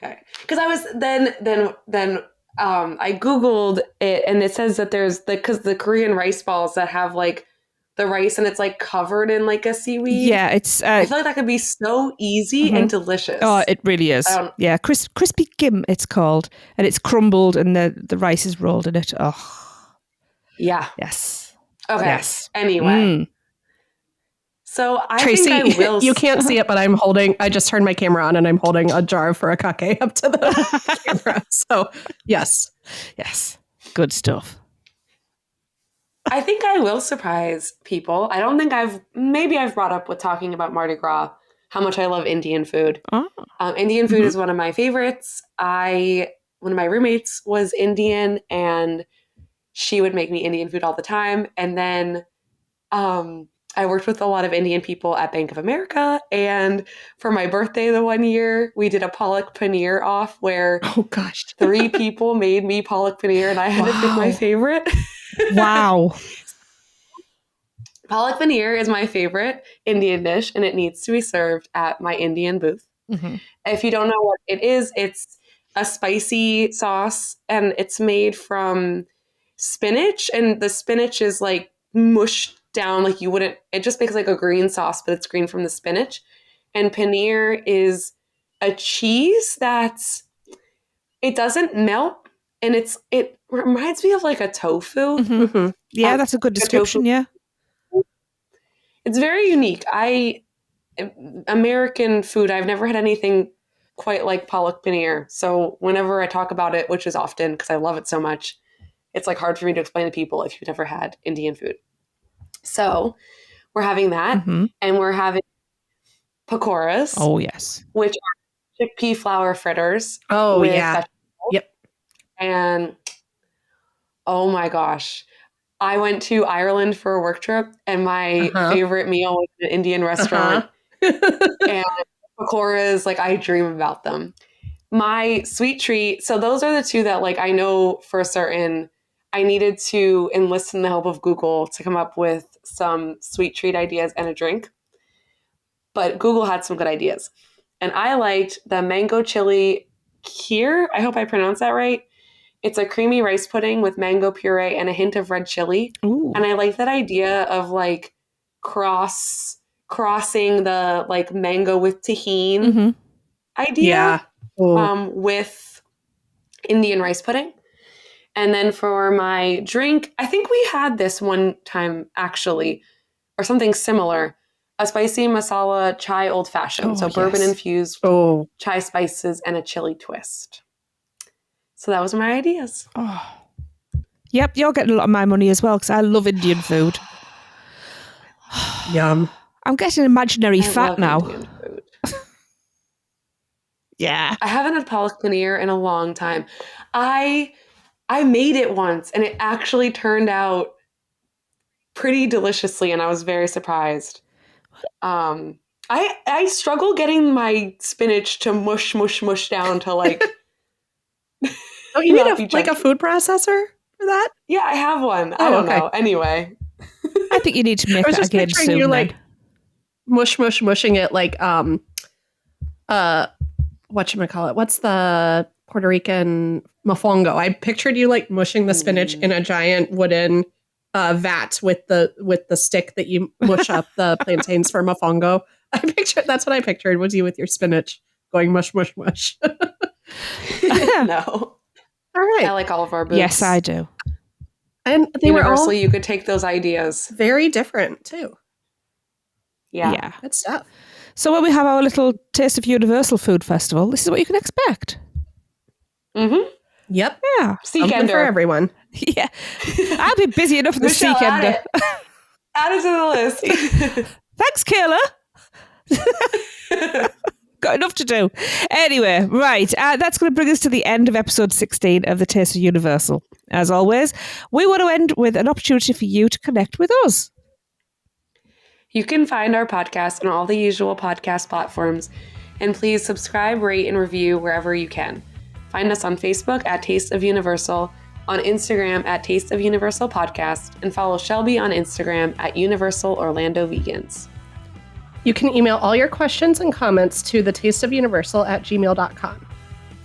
Okay. Because I was then I Googled it and it says that there's because the Korean rice balls that have like the rice and it's like covered in like a seaweed. Yeah, it's. I feel like that could be so easy and delicious. Oh, it really is. Yeah, crispy gim it's called, and it's crumbled, and the rice is rolled in it. Oh, yeah. Yes. Okay. Yes. Anyway. So I Tracy, think I will. You can't see it, but I just turned my camera on and I'm holding a jar of furikake up to the camera. So yes. Yes. Good stuff. I think I will surprise people. I don't think I've brought up with talking about Mardi Gras how much I love Indian food. Oh. Indian food is one of my favorites. One of my roommates was Indian and she would make me Indian food all the time. And then I worked with a lot of Indian people at Bank of America. And for my birthday the one year, we did a palak paneer off where 3 people made me palak paneer and I had to pick my favorite. Wow. Palak paneer is my favorite Indian dish and it needs to be served at my Indian booth. Mm-hmm. If you don't know what it is, it's a spicy sauce and it's made from spinach and the spinach is like mushed down like you wouldn't. It just makes like a green sauce, but it's green from the spinach. And paneer is a cheese it doesn't melt and it reminds me of like a tofu. Mm-hmm. Yeah, that's a good description. Yeah. It's very unique. American food, I've never had anything quite like palak paneer. So whenever I talk about it, which is often because I love it so much, it's like hard for me to explain to people if you've never had Indian food. So we're having that and we're having pakoras. Oh, yes. Which are chickpea flour fritters. Oh, yeah. Vegetables. Yep. And oh my gosh. I went to Ireland for a work trip and my favorite meal was an Indian restaurant. And pakoras, like I dream about them. My sweet treat, so those are the 2 that like I know for certain I needed to enlist in the help of Google to come up with some sweet treat ideas and a drink. But Google had some good ideas. And I liked the mango chili kheer. I hope I pronounced that right. It's a creamy rice pudding with mango puree and a hint of red chili. Ooh. And I like that idea of like crossing the like mango with tahini idea with Indian rice pudding. And then for my drink, I think we had this one time actually, or something similar, a spicy masala chai old fashioned. So bourbon infused chai spices and a chili twist. So that was my ideas. Oh. Yep, you're getting a lot of my money as well because I love Indian food. Yum. I'm getting imaginary fat now. Indian food. Yeah. I haven't had palak paneer in a long time. I made it once and it actually turned out pretty deliciously and I was very surprised. I struggle getting my spinach to mush down to like Oh, you need a food processor for that? Yeah, I have one. I don't know. Anyway. I think you need to make that again soon. You like mushing it like whatchamacallit? What's the Puerto Rican mofongo? I pictured you like mushing the spinach in a giant wooden vat with the stick that you mush up the plantains for mofongo. That's what I pictured was you with your spinach going mush. No. All right. I like all of our booths. Yes, I do. And they Universally, were all you could take those ideas. very different too. Yeah. Good stuff. So when we have our little Taste of Universal Food Festival, this is what you can expect. Mm-hmm. Yep. Yeah. Something for everyone. Yeah. I'll be busy enough this Michelle, weekend. Add it to the list. Thanks, Kayla. Got enough to do. Anyway, right. That's going to bring us to the end of episode 16 of the Taste of Universal. As always, we want to end with an opportunity for you to connect with us. You can find our podcast on all the usual podcast platforms. And please subscribe, rate, and review wherever you can. Find us on Facebook at Taste of Universal, on Instagram at Taste of Universal Podcast, and follow Shelby on Instagram at Universal Orlando Vegans. You can email all your questions and comments to thetasteofuniversal@gmail.com.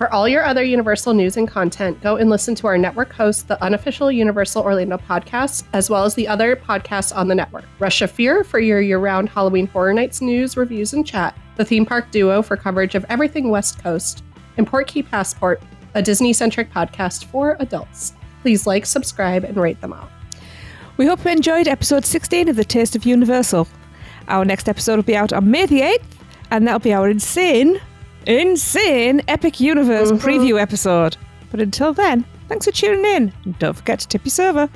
For all your other Universal news and content, go and listen to our network host, the unofficial Universal Orlando podcast, as well as the other podcasts on the network. Rush of Fear for your year-round Halloween Horror Nights news, reviews, and chat. The Theme Park Duo for coverage of everything West Coast. And Port Key Passport, a Disney-centric podcast for adults. Please like, subscribe, and rate them all. We hope you enjoyed episode 16 of The Taste of Universal. Our next episode will be out on May the 8th, and that'll be our insane Epic Universe preview episode. But until then, thanks for tuning in, and don't forget to tip your server.